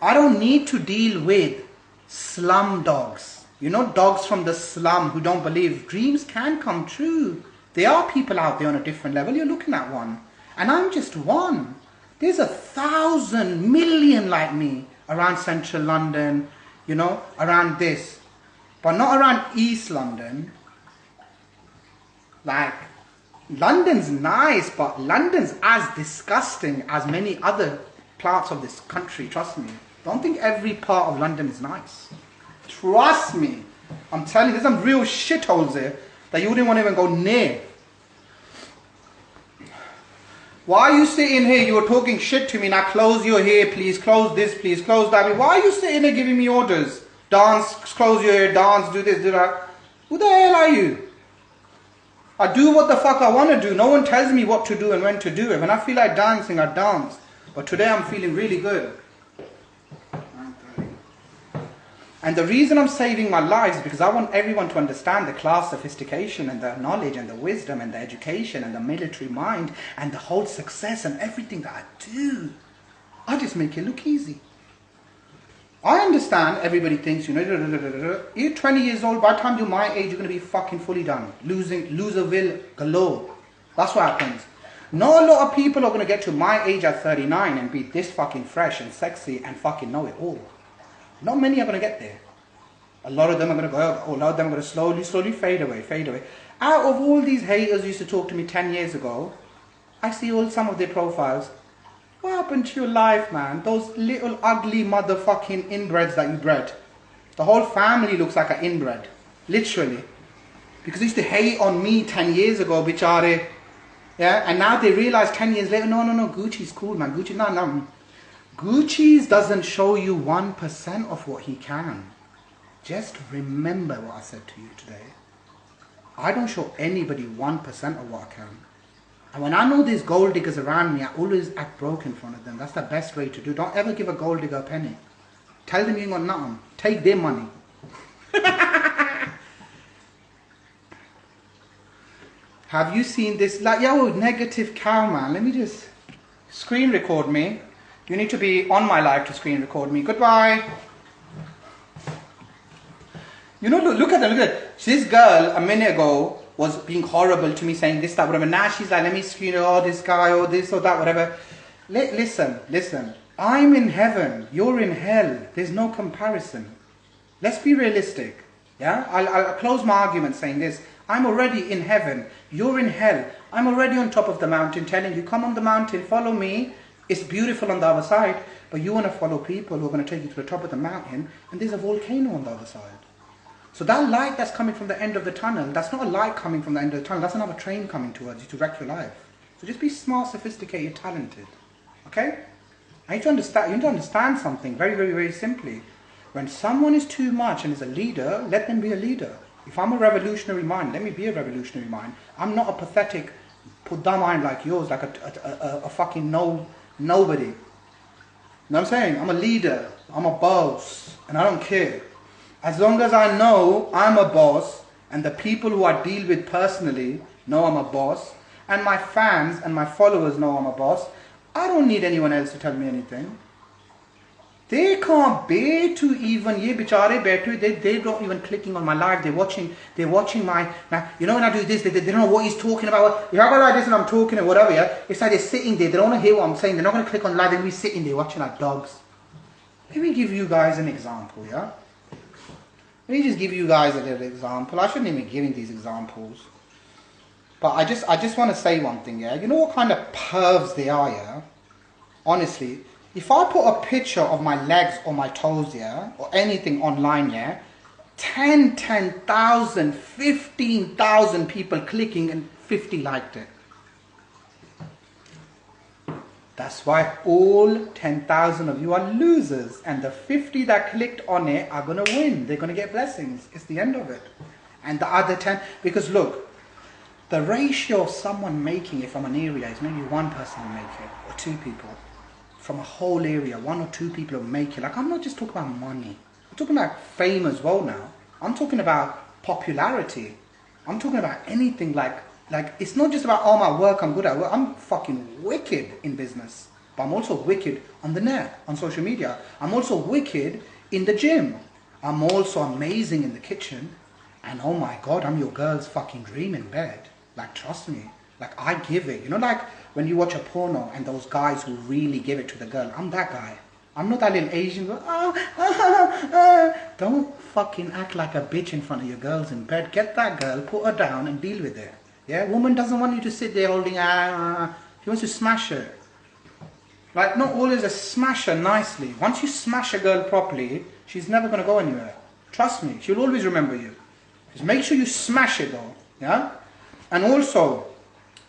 I don't need to deal with slum dogs. You know, dogs from the slum who don't believe dreams can come true. There are people out there on a different level. You're looking at one. And I'm just one. There's 1,000 million like me around central London, you know, around this. But not around East London. Like, London's nice, but London's as disgusting as many other parts of this country, trust me. Don't think every part of London is nice. Trust me. I'm telling you, there's some real shitholes there that you wouldn't want to even go near. Why are you sitting here? You were talking shit to me. Now close your hair, please. Close this, please. Close that. Why are you sitting there giving me orders? Dance, close your hair, dance, do this, do that. Who the hell are you? I do what the fuck I want to do. No one tells me what to do and when to do it. When I feel like dancing, I dance. But today I'm feeling really good. And the reason I'm saving my life is because I want everyone to understand the class sophistication and the knowledge and the wisdom and the education and the military mind and the whole success and everything that I do. I just make it look easy. I understand everybody thinks, you know, you're 20 years old, by the time you're my age, you're going to be fucking fully done. Loserville galore. That's what happens. Not a lot of people are going to get to my age at 39 and be this fucking fresh and sexy and fucking know it all. Not many are going to get there. A lot of them are going to go out, a lot of them are going to slowly fade away. Out of all these haters who used to talk to me 10 years ago, I see some of their profiles. What happened to your life, man? Those little ugly motherfucking inbreds that you bred. The whole family looks like an inbred. Literally. Because they used to hate on me 10 years ago, bichare. Yeah, and now they realize 10 years later, no, Gucci's cool, man. Gucci's doesn't show you 1% of what he can. Just remember what I said to you today. I don't show anybody 1% of what I can. And when I know there's gold diggers around me, I always act broke in front of them. That's the best way to do. Don't ever give a gold digger a penny. Tell them you ain't got nothing. Take their money. Have you seen this? Like, yo, negative cow, man. Let me just screen record me. You need to be on my live to screen record me. Goodbye. You know, look at that. This girl a minute ago was being horrible to me, saying this, that, whatever. Now she's like, let me screen, oh, this guy, oh, this or that, whatever. Listen. I'm in heaven. You're in hell. There's no comparison. Let's be realistic. Yeah? I'll close my argument saying this. I'm already in heaven. You're in hell. I'm already on top of the mountain telling you, come on the mountain, follow me. It's beautiful on the other side, but you want to follow people who are going to take you to the top of the mountain, and there's a volcano on the other side. So that light that's coming from the end of the tunnel, that's not a light coming from the end of the tunnel, that's another train coming towards you to wreck your life. So just be smart, sophisticated, talented. Okay? You need to understand something very, very, very simply. When someone is too much and is a leader, let them be a leader. If I'm a revolutionary mind, let me be a revolutionary mind. I'm not a pathetic, put down mind like yours, like a fucking nobody. You know what I'm saying? I'm a leader. I'm a boss. And I don't care. As long as I know I'm a boss, and the people who I deal with personally know I'm a boss, and my fans and my followers know I'm a boss, I don't need anyone else to tell me anything. They can't bear to even, ye bichare bear they don't even clicking on my live, they're watching my, you know when I do this, they don't know what he's talking about. If I go like this and I'm talking or whatever, yeah, it's like they're sitting there, they don't want to hear what I'm saying, they're not going to click on live, they're going to be sitting there watching like dogs. Let me give you guys an example, yeah? Let me just give you guys a little example. I shouldn't even be giving these examples. But I just want to say one thing, yeah? You know what kind of pervs they are, yeah? Honestly, if I put a picture of my legs or my toes, yeah, or anything online, yeah, 10,000, 15,000 people clicking and 50 liked it. That's why all 10,000 of you are losers, and the 50 that clicked on it are going to win. They're going to get blessings. It's the end of it. And the other 10, because look, the ratio of someone making it from an area is maybe one person will make it, or two people. From a whole area, one or two people will make it. Like, I'm not just talking about money. I'm talking about fame as well now. I'm talking about popularity. I'm talking about anything like it's not just about, oh, my work, I'm good at work. I'm fucking wicked in business. But I'm also wicked on the net, on social media. I'm also wicked in the gym. I'm also amazing in the kitchen. And oh my God, I'm your girl's fucking dream in bed. Like, trust me. Like, I give it. You know, like when you watch a porno and those guys who really give it to the girl. I'm that guy. I'm not that little Asian girl. Don't fucking act like a bitch in front of your girls in bed. Get that girl, put her down and deal with it. Yeah, woman doesn't want you to sit there holding She wants to smash her. Like, not always a smash her nicely. Once you smash a girl properly, she's never going to go anywhere. Trust me, she'll always remember you. Just make sure you smash it though. Yeah? And also,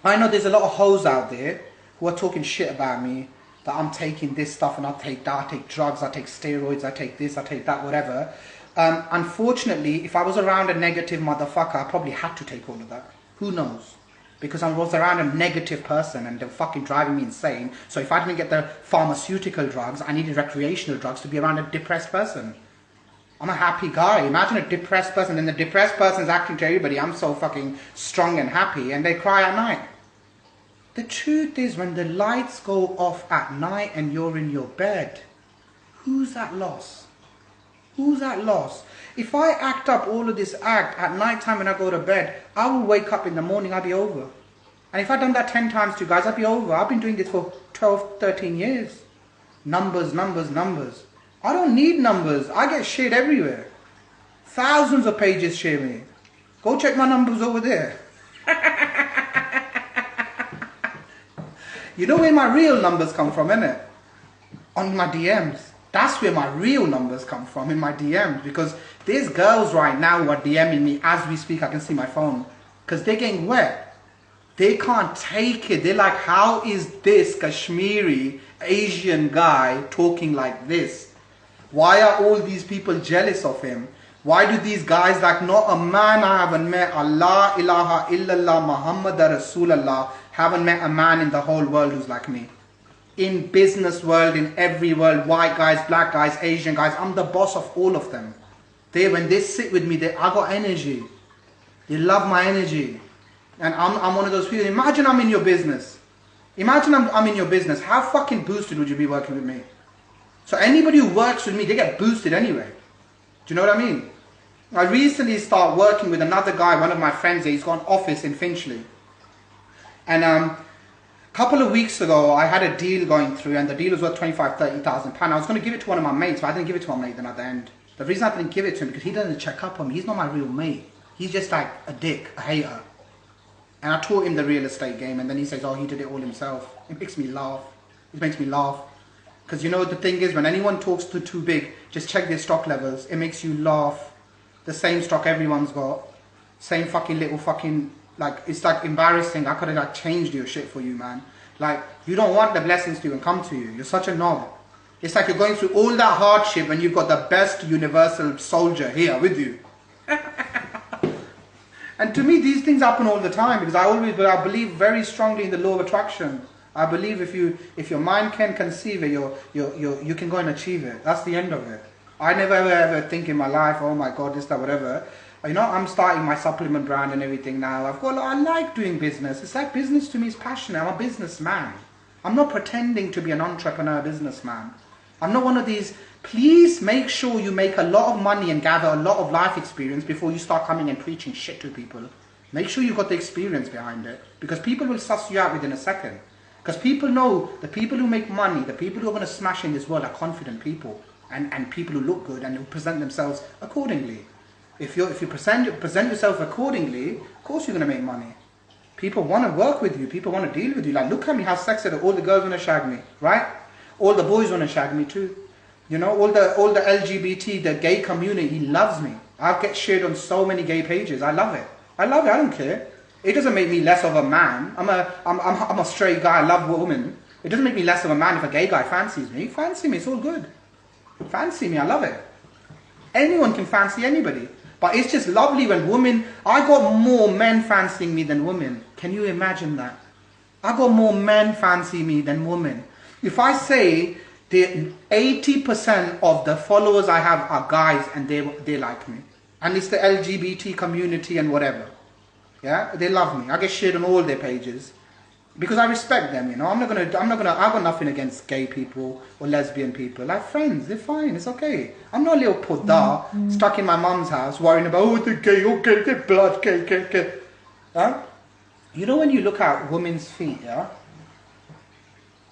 I know there's a lot of hoes out there who are talking shit about me, that I'm taking this stuff and I take that, I take drugs, I take steroids, I take this, I take that, whatever. Unfortunately, if I was around a negative motherfucker, I probably had to take all of that. Who knows? Because I was around a negative person and they're fucking driving me insane. So if I didn't get the pharmaceutical drugs, I needed recreational drugs to be around a depressed person. I'm a happy guy. Imagine a depressed person and the depressed person's acting to everybody, I'm so fucking strong and happy, and they cry at night. The truth is, when the lights go off at night and you're in your bed, who's at loss? Who's at loss? If I act up all of this act at night time when I go to bed, I will wake up in the morning, I'll be over. And if I've done that 10 times to you guys, I'll be over. I've been doing this for 12, 13 years. Numbers, numbers, numbers. I don't need numbers. I get shared everywhere. Thousands of pages share me. Go check my numbers over there. You know where my real numbers come from, innit? On my DMs. That's where my real numbers come from, in my DMs. Because there's girls right now who are DMing me as we speak. I can see my phone. Because they're getting wet. They can't take it. They're like, how is this Kashmiri Asian guy talking like this? Why are all these people jealous of him? Why do these guys, like, not a man I haven't met, Allah ilaha illallah Muhammad Rasulallah, haven't met a man in the whole world who's like me. In business world, in every world, white guys, black guys, Asian guys, I'm the boss of all of them. When they sit with me, I got energy. They love my energy. And I'm one of those people. Imagine I'm in your business. Imagine I'm in your business. How fucking boosted would you be working with me? So anybody who works with me, they get boosted anyway. Do you know what I mean? I recently started working with another guy, one of my friends here. He's got an office in Finchley. And a couple of weeks ago, I had a deal going through, and the deal was worth £25,000-30,000. I was going to give it to one of my mates, but I didn't give it to my mate then at the end. The reason I didn't give it to him, because he doesn't check up on me. He's not my real mate. He's just like a dick, a hater. And I taught him the real estate game, and then he says, oh, he did it all himself. It makes me laugh. It makes me laugh. Because you know, the thing is, when anyone talks too big, just check their stock levels. It makes you laugh. The same stock everyone's got. Same fucking little fucking... Like, it's like embarrassing. I could have like changed your shit for you, man. Like, you don't want the blessings to even come to you. You're such a knob. It's like you're going through all that hardship and you've got the best universal soldier here with you. And to me, these things happen all the time, because I believe very strongly in the law of attraction. I believe if your mind can conceive it, you can go and achieve it. That's the end of it. I never ever think in my life, oh my God, this, that, whatever. You know, I'm starting my supplement brand and everything now. I like doing business. It's like business to me is passionate. I'm a businessman. I'm not pretending to be an entrepreneur businessman. I'm not one of these. Please make sure you make a lot of money and gather a lot of life experience before you start coming and preaching shit to people. Make sure you've got the experience behind it, because people will suss you out within a second. Because people know the people who make money, the people who are going to smash in this world are confident people, and people who look good and who present themselves accordingly. If you present yourself accordingly, of course you're going to make money. People want to work with you. People want to deal with you. Like, look at me, how sexy. All the girls want to shag me, right? All the boys want to shag me too. You know, all the LGBT, the gay community loves me. I get shared on so many gay pages. I love it. I love it. I don't care. It doesn't make me less of a man. I'm a straight guy. I love women. It doesn't make me less of a man if a gay guy fancies me. Fancy me. It's all good. Fancy me. I love it. Anyone can fancy anybody. But it's just lovely when women... I got more men fancying me than women. Can you imagine that? I got more men fancy me than women. If I say that 80% of the followers I have are guys and they like me. And it's the LGBT community and whatever. Yeah? They love me. I get shared on all their pages. Because I I got nothing against gay people or lesbian people. Like friends, they're fine, it's okay. I'm not a little podda stuck in my mum's house worrying about, oh, they're gay, okay, get blood, gay. Huh? You know when you look at women's feet, yeah?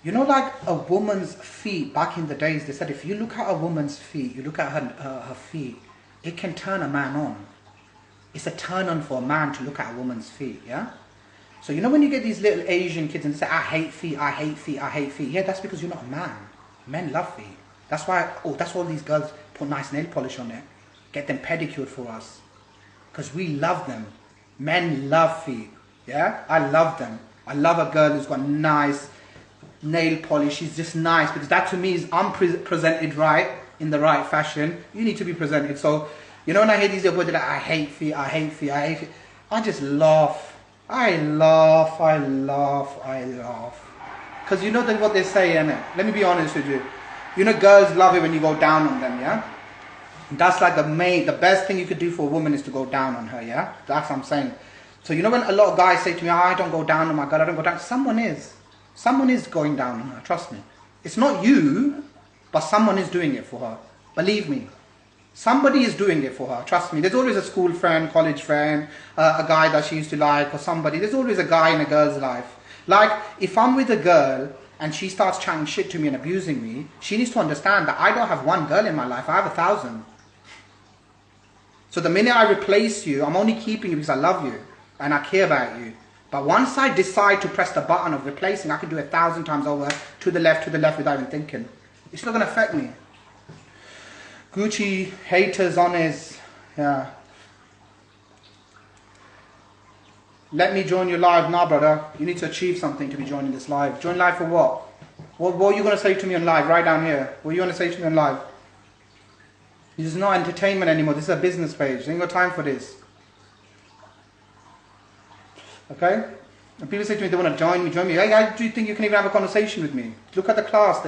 You know, like a woman's feet, back in the days, they said if you look at a woman's feet, you look at her feet, it can turn a man on. It's a turn on for a man to look at a woman's feet, yeah? So you know when you get these little Asian kids and they say, I hate feet, I hate feet, I hate feet. Yeah, that's because you're not a man. Men love feet. That's why, that's why all these girls put nice nail polish on it. Get them pedicured for us. Because we love them. Men love feet, yeah? I love them. I love a girl who's got nice nail polish. She's just nice, because that to me is I'm presented right, in the right fashion. You need to be presented. So, you know when I hear these little boys like, I hate feet, I hate feet, I hate feet, I just laugh. I laugh. Because you know what they say, innit? Let me be honest with you. You know girls love it when you go down on them, yeah? That's like the best thing you could do for a woman is to go down on her, yeah? That's what I'm saying. So you know when a lot of guys say to me, I don't go down on my girl, I don't go down. Someone is. Someone is going down on her, trust me. It's not you, but someone is doing it for her. Believe me. Somebody is doing it for her, trust me. There's always a school friend, college friend, a guy that she used to like, or somebody. There's always a guy in a girl's life. Like, if I'm with a girl and she starts chatting shit to me and abusing me, she needs to understand that I don't have one girl in my life, I have 1,000. So the minute I replace you, I'm only keeping you because I love you and I care about you. But once I decide to press the button of replacing, I can do it 1,000 times over, to the left, without even thinking. It's not going to affect me. Gucci haters on his, yeah. Let me join your live. Nah, brother. You need to achieve something to be joining this live. Join live for what? What are you going to say to me on live? Right down here. What are you going to say to me on live? This is not entertainment anymore. This is a business page. There ain't got time for this. Okay? And people say to me, they want to join me. Hey, how do you think you can even have a conversation with me? Look at the class.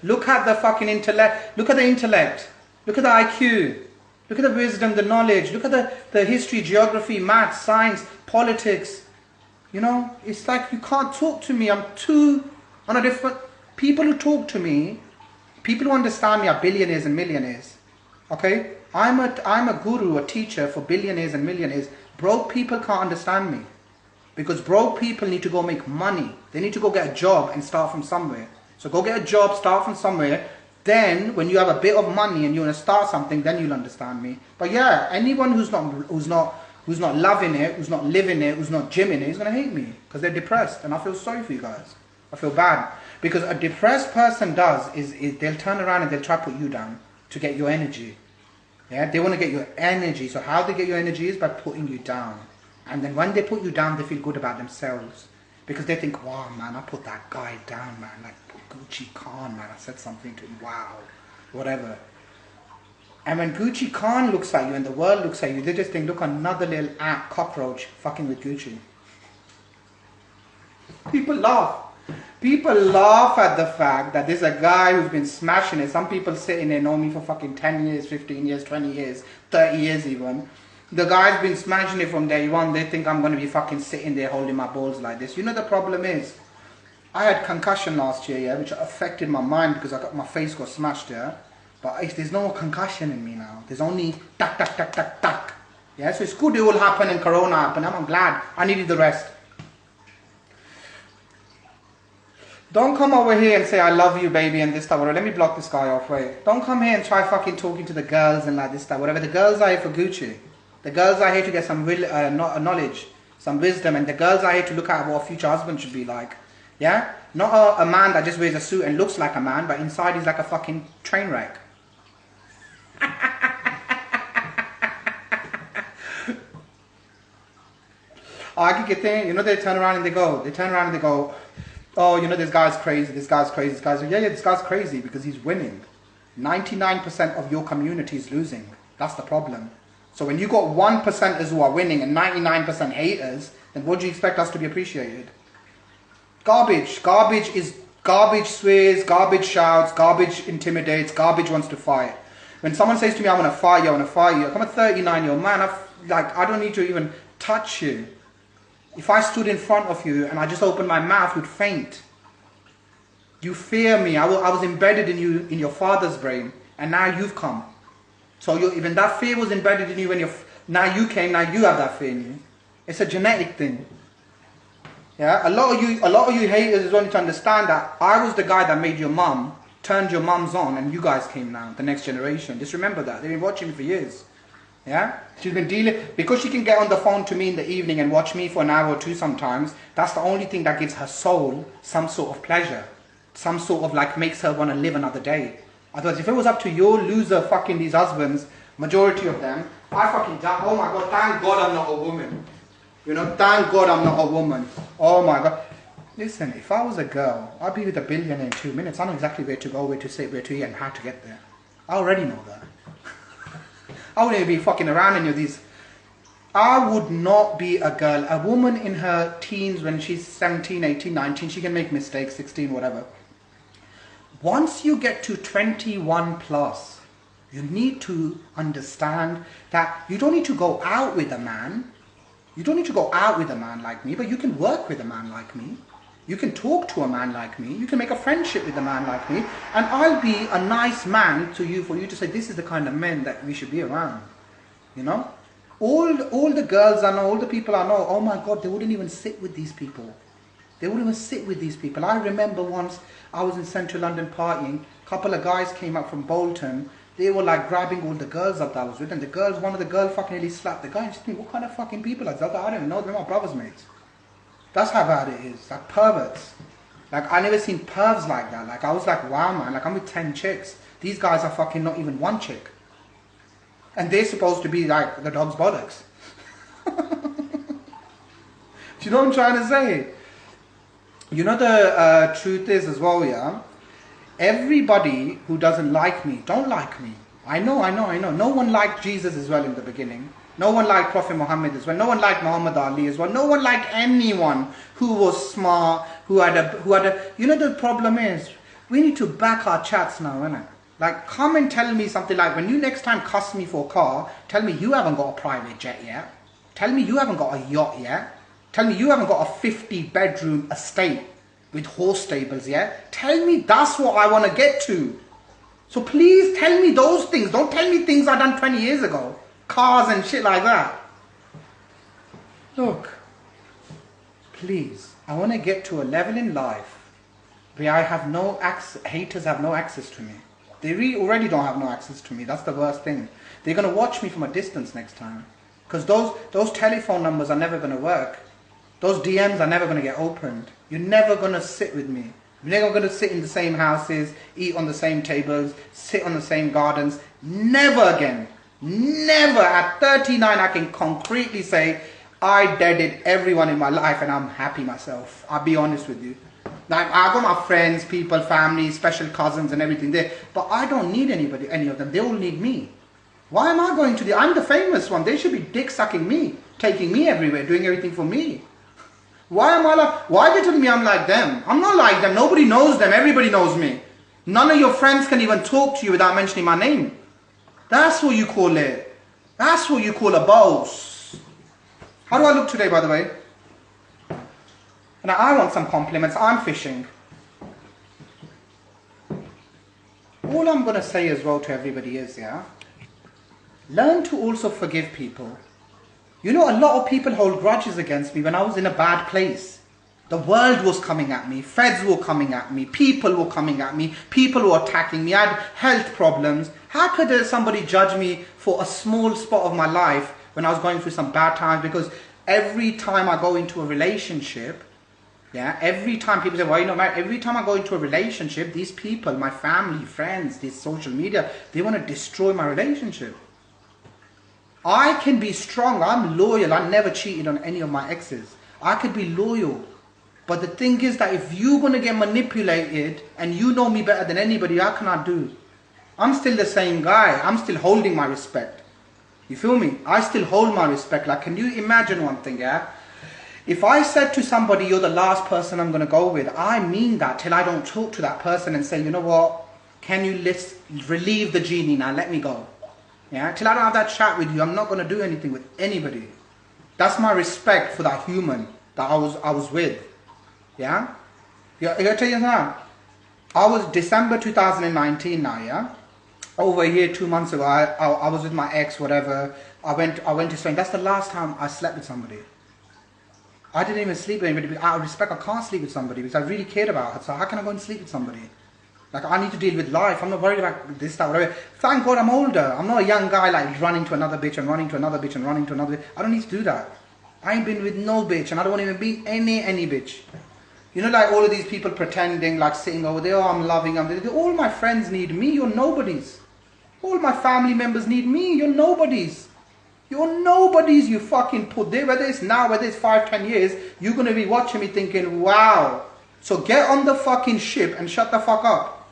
Look at the fucking intellect. Look at the intellect. Look at the IQ. Look at the wisdom, the knowledge. Look at the history, geography, maths, science, politics. You know, it's like you can't talk to me. I'm too on a different... People who talk to me, people who understand me are billionaires and millionaires. Okay? I'm a guru, a teacher for billionaires and millionaires. Broke people can't understand me. Because broke people need to go make money. They need to go get a job and start from somewhere. So go get a job, start from somewhere. Then, when you have a bit of money and you want to start something, then you'll understand me. But yeah, anyone who's not loving it, who's not living it, who's not gymming it, is going to hate me. Because they're depressed. And I feel sorry for you guys. I feel bad. Because a depressed person is they'll turn around and they'll try to put you down to get your energy. Yeah, they want to get your energy. So how they get your energy is by putting you down. And then when they put you down, they feel good about themselves. Because they think, wow, man, I put that guy down, man. Like, Gucci Khan, man, I said something to him, wow, whatever. And when Gucci Khan looks at you and the world looks at you, they just think, look, another little ant, cockroach, fucking with Gucci. People laugh. People laugh at the fact that there's a guy who's been smashing it. Some people sitting there know me for fucking 10 years, 15 years, 20 years, 30 years even. The guy's been smashing it from day one. They think I'm going to be fucking sitting there holding my balls like this. You know the problem is, I had concussion last year, yeah, which affected my mind because my face got smashed, yeah. But there's no concussion in me now. There's only tack, tack, tack, tack, tack. Yeah, so it's good it all happened and Corona happened. I'm glad. I needed the rest. Don't come over here and say, I love you, baby, and this, that, whatever. Let me block this guy off, wait. Don't come here and try fucking talking to the girls and like this, that, whatever. The girls are here for Gucci. The girls are here to get some knowledge, some wisdom, and the girls are here to look at what a future husband should be like. Yeah? Not a man that just wears a suit and looks like a man, but inside he's like a fucking train wreck. I can get there, you know, they turn around and they go, oh, you know, this guy's crazy, this guy's crazy, this guy's, yeah, this guy's crazy because he's winning. 99% of your community is losing. That's the problem. So when you got 1%ers who are winning and 99% haters, then what do you expect us to be appreciated? Garbage. Garbage is, garbage swears, garbage shouts, garbage intimidates, garbage wants to fight. When someone says to me, I want to fight you, I want to fight you, I'm a 39-year-old man, I don't need to even touch you. If I stood in front of you and I just opened my mouth, you'd faint. You fear me. I was embedded in you, in your father's brain, and now you've come. So even that fear was embedded in you when now you came, now you have that fear in you. It's a genetic thing. Yeah, a lot of you haters is wanting to understand that I was the guy that made your mum, turned your mums on, and you guys came now, the next generation. Just remember that. They've been watching me for years. Yeah? She's been dealing, because she can get on the phone to me in the evening and watch me for an hour or two sometimes, that's the only thing that gives her soul some sort of pleasure. Some sort of like makes her want to live another day. Otherwise, if it was up to your loser fucking these husbands, majority of them, I fucking die. Oh my God, thank God I'm not a woman. You know, thank God I'm not a woman. Oh my God. Listen, if I was a girl, I'd be with a billionaire in 2 minutes. I know exactly where to go, where to sit, where to eat, and how to get there. I already know that. I wouldn't be fucking around any of these. I would not be a girl. A woman in her teens, when she's 17, 18, 19, she can make mistakes, 16, whatever. Once you get to 21 plus, you need to understand that you don't need to go out with a man. You don't need to go out with a man like me, but you can work with a man like me. You can talk to a man like me. You can make a friendship with a man like me. And I'll be a nice man to you for you to say, this is the kind of men that we should be around. You know? All the girls I know, all the people I know, oh my God, they wouldn't even sit with these people. They wouldn't even sit with these people. I remember once I was in central London partying, a couple of guys came up from Bolton. They were like grabbing all the girls up that I was with, and one of the girls fucking nearly slapped the guy and said, what kind of fucking people are these? I don't even know, they're my brother's mates. That's how bad it is, like perverts. Like I never seen pervs like that. Like I was like, wow man, like I'm with 10 chicks. These guys are fucking not even one chick. And they're supposed to be like the dog's bollocks. Do you know what I'm trying to say? You know the truth is as well, yeah? Everybody who doesn't like me, don't like me. I know. No one liked Jesus as well in the beginning. No one liked Prophet Muhammad as well. No one liked Muhammad Ali as well. No one liked anyone who was smart, who had a. You know the problem is, we need to back our chats now, innit? Like, come and tell me something like, when you next time cuss me for a car, tell me you haven't got a private jet yet. Tell me you haven't got a yacht yet. Tell me you haven't got a 50-bedroom estate with horse stables yet. Tell me that's what I want to get to. So please tell me those things. Don't tell me things I done 20 years ago. Cars and shit like that. Look, please, I want to get to a level in life where I have no access, haters have no access to me. They already don't have no access to me. That's the worst thing. They're going to watch me from a distance next time. Because those telephone numbers are never going to work. Those DMs are never going to get opened. You're never going to sit with me. You're never going to sit in the same houses, eat on the same tables, sit on the same gardens. Never again. Never. At 39, I can concretely say, I dated everyone in my life and I'm happy myself. I'll be honest with you. Like, I've got my friends, people, family, special cousins and everything there. But I don't need anybody, any of them. They all need me. Why am I going to I'm the famous one. They should be dick sucking me, taking me everywhere, doing everything for me. Why are they telling me I'm like them? I'm not like them. Nobody knows them. Everybody knows me. None of your friends can even talk to you without mentioning my name. That's what you call it. That's what you call a boss. How do I look today, by the way? Now, I want some compliments. I'm fishing. All I'm going to say as well to everybody is, yeah, learn to also forgive people. You know, a lot of people hold grudges against me when I was in a bad place. The world was coming at me. Feds were coming at me. People were coming at me. People were attacking me. I had health problems. How could somebody judge me for a small spot of my life when I was going through some bad times? Because every time I go into a relationship, yeah, every time people say, well, you're not married. Every time I go into a relationship, these people, my family, friends, this social media, they want to destroy my relationship. I can be strong. I'm loyal. I never cheated on any of my exes. I could be loyal. But the thing is that if you're going to get manipulated and you know me better than anybody, how can I do? I'm still the same guy. I'm still holding my respect. You feel me? I still hold my respect. Like, can you imagine one thing, yeah? If I said to somebody, you're the last person I'm going to go with, I mean that till I don't talk to that person and say, you know what, can you relieve the genie now, let me go. Yeah, till I don't have that chat with you, I'm not going to do anything with anybody. That's my respect for that human that I was with. Yeah? I got to tell you now, I was December 2019 now, yeah? Over here 2 months ago, I was with my ex, whatever. I went to Spain. That's the last time I slept with somebody. I didn't even sleep with anybody. Out of respect, I can't sleep with somebody because I really cared about her. So how can I go and sleep with somebody? Like, I need to deal with life. I'm not worried about this, that, whatever. Thank God I'm older. I'm not a young guy like running to another bitch and running to another bitch and running to another bitch. I don't need to do that. I ain't been with no bitch and I don't want to even be any bitch. You know, like all of these people pretending, like sitting over there, oh, I'm loving, all my friends need me, you're nobodies. All my family members need me, you're nobodies. You're nobodies, you fucking put there, whether it's now, whether it's 5, 10 years, you're going to be watching me thinking, wow. So get on the fucking ship and shut the fuck up.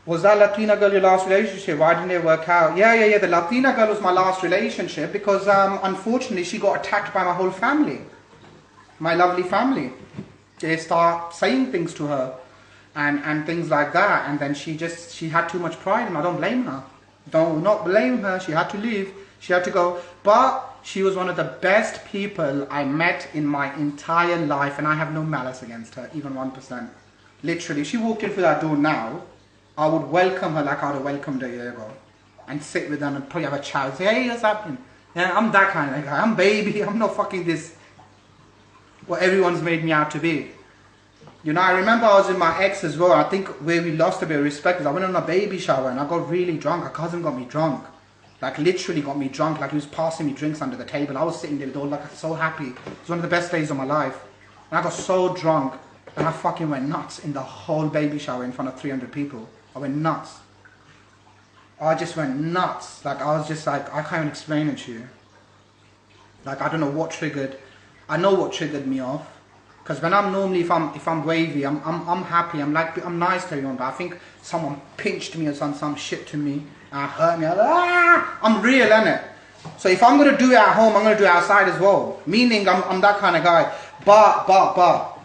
Was that Latina girl your last relationship? Why didn't it work out? Yeah. The Latina girl was my last relationship because unfortunately she got attacked by my whole family. My lovely family. They start saying things to her and things like that. And then she had too much pride and I don't blame her. Do not blame her. She had to leave. She had to go. But she was one of the best people I met in my entire life. And I have no malice against her, even 1%. Literally, if she walked in through that door now, I would welcome her like I would have welcomed her a year ago. And sit with them and probably have a chat. Say, hey, what's happening? Yeah, I'm that kind of guy. I'm baby. I'm not fucking this, what everyone's made me out to be. You know, I remember I was with my ex as well. I think where we lost a bit of respect is I went on a baby shower and I got really drunk. Her cousin got me drunk. Like literally got me drunk. Like he was passing me drinks under the table. I was sitting there all like so happy. It was one of the best days of my life. And I got so drunk and I fucking went nuts in the whole baby shower in front of 300 people. I went nuts. I just went nuts. Like I was just like, I can't even explain it to you. Like I don't know what triggered. I know what triggered me off. Because when I'm normally, if I'm wavy, I'm happy. I'm nice to everyone. But I think someone pinched me or some shit to me and hurt me. I'm real, innit? So if I'm gonna do it at home, I'm gonna do it outside as well. Meaning I'm that kind of guy. But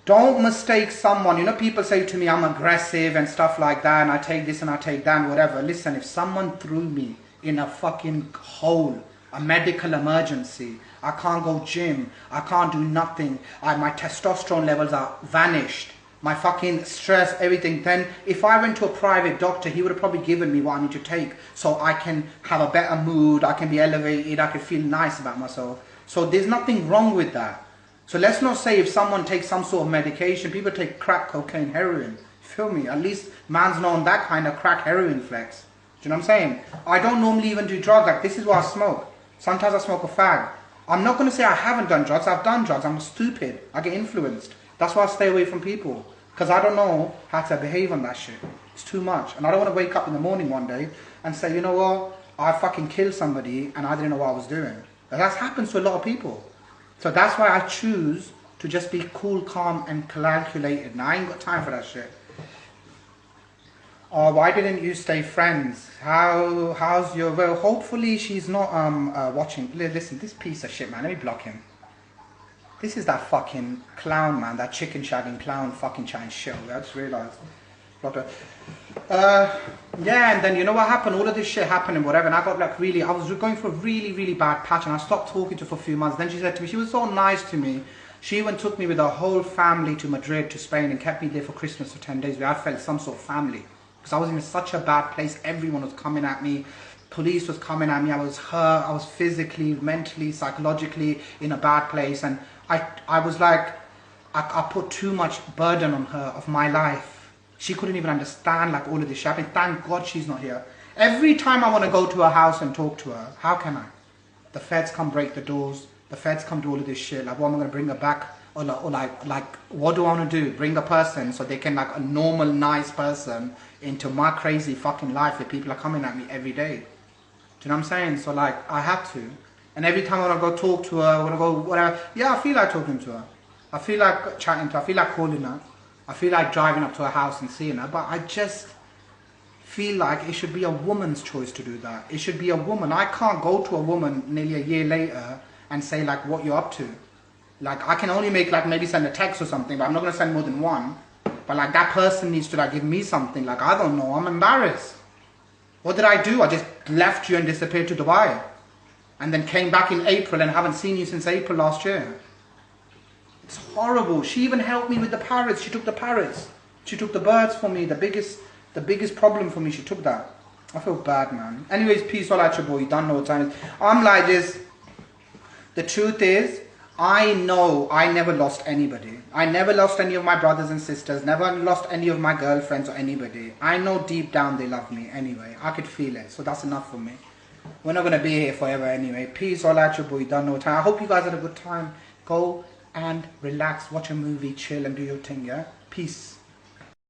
don't mistake someone. You know, people say to me I'm aggressive and stuff like that, and I take this and I take that and whatever. Listen, if someone threw me in a fucking hole, a medical emergency, I can't go gym, I can't do nothing, my testosterone levels are vanished, my fucking stress, everything, then if I went to a private doctor, he would have probably given me what I need to take so I can have a better mood, I can be elevated, I can feel nice about myself. So there's nothing wrong with that. So let's not say if someone takes some sort of medication, people take crack, cocaine, heroin, feel me? At least man's not on that kind of crack heroin flex. Do you know what I'm saying? I don't normally even do drugs, like this is what I smoke. Sometimes I smoke a fag. I'm not going to say I haven't done drugs. I've done drugs. I'm stupid. I get influenced. That's why I stay away from people. Because I don't know how to behave on that shit. It's too much. And I don't want to wake up in the morning one day and say, you know what? I fucking killed somebody and I didn't know what I was doing. That happens to a lot of people. So that's why I choose to just be cool, calm and calculated. And I ain't got time for that shit. Why didn't you stay friends? How's your... Well, hopefully she's not watching. Listen, this piece of shit, man. Let me block him. This is that fucking clown, man. That chicken shagging clown fucking trying shit. I just realised. Yeah, and then you know what happened? All of this shit happened and whatever. And I got like really... I was going through a really bad patch and I stopped talking to her for a few months. Then she said to me, she was so nice to me. She even took me with her whole family to Madrid, to Spain and kept me there for Christmas for 10 days where I felt some sort of family. Because I was in such a bad place, everyone was coming at me, police was coming at me, I was hurt, I was physically, mentally, psychologically in a bad place, and I was like, I put too much burden on her of my life. She couldn't even understand like all of this shit. Thank God she's not here. Every time I want to go to her house and talk to her, how can I? The feds come break the doors, the feds come do all of this shit, like what am I going to bring her back? Or like, what do I want to do? Bring a person so they can, like a normal, nice person into my crazy fucking life where people are coming at me every day. Do you know what I'm saying? So like, I have to. And every time I want to go talk to her, I want to go whatever, yeah, I feel like talking to her. I feel like chatting to her. I feel like calling her. I feel like driving up to her house and seeing her. But I just feel like it should be a woman's choice to do that. It should be a woman. I can't go to a woman nearly a year later and say like what you're up to. Like, I can only make, like, maybe send a text or something, but I'm not going to send more than one. But, like, that person needs to, like, give me something. Like, I don't know. I'm embarrassed. What did I do? I just left you and disappeared to Dubai. And then came back in April and haven't seen you since April last year. It's horrible. She even helped me with the parrots. She took the parrots. She took the birds for me. The biggest problem for me, she took that. I feel bad, man. Anyways, peace all out your boy. You don't know what time it is. I'm like this. The truth is, I know I never lost anybody. I never lost any of my brothers and sisters, never lost any of my girlfriends or anybody. I know deep down they love me anyway. I could feel it, so that's enough for me. We're not going to be here forever anyway. Peace, all out your boy, done no time. I hope you guys had a good time. Go and relax, watch a movie, chill and do your thing, yeah? Peace.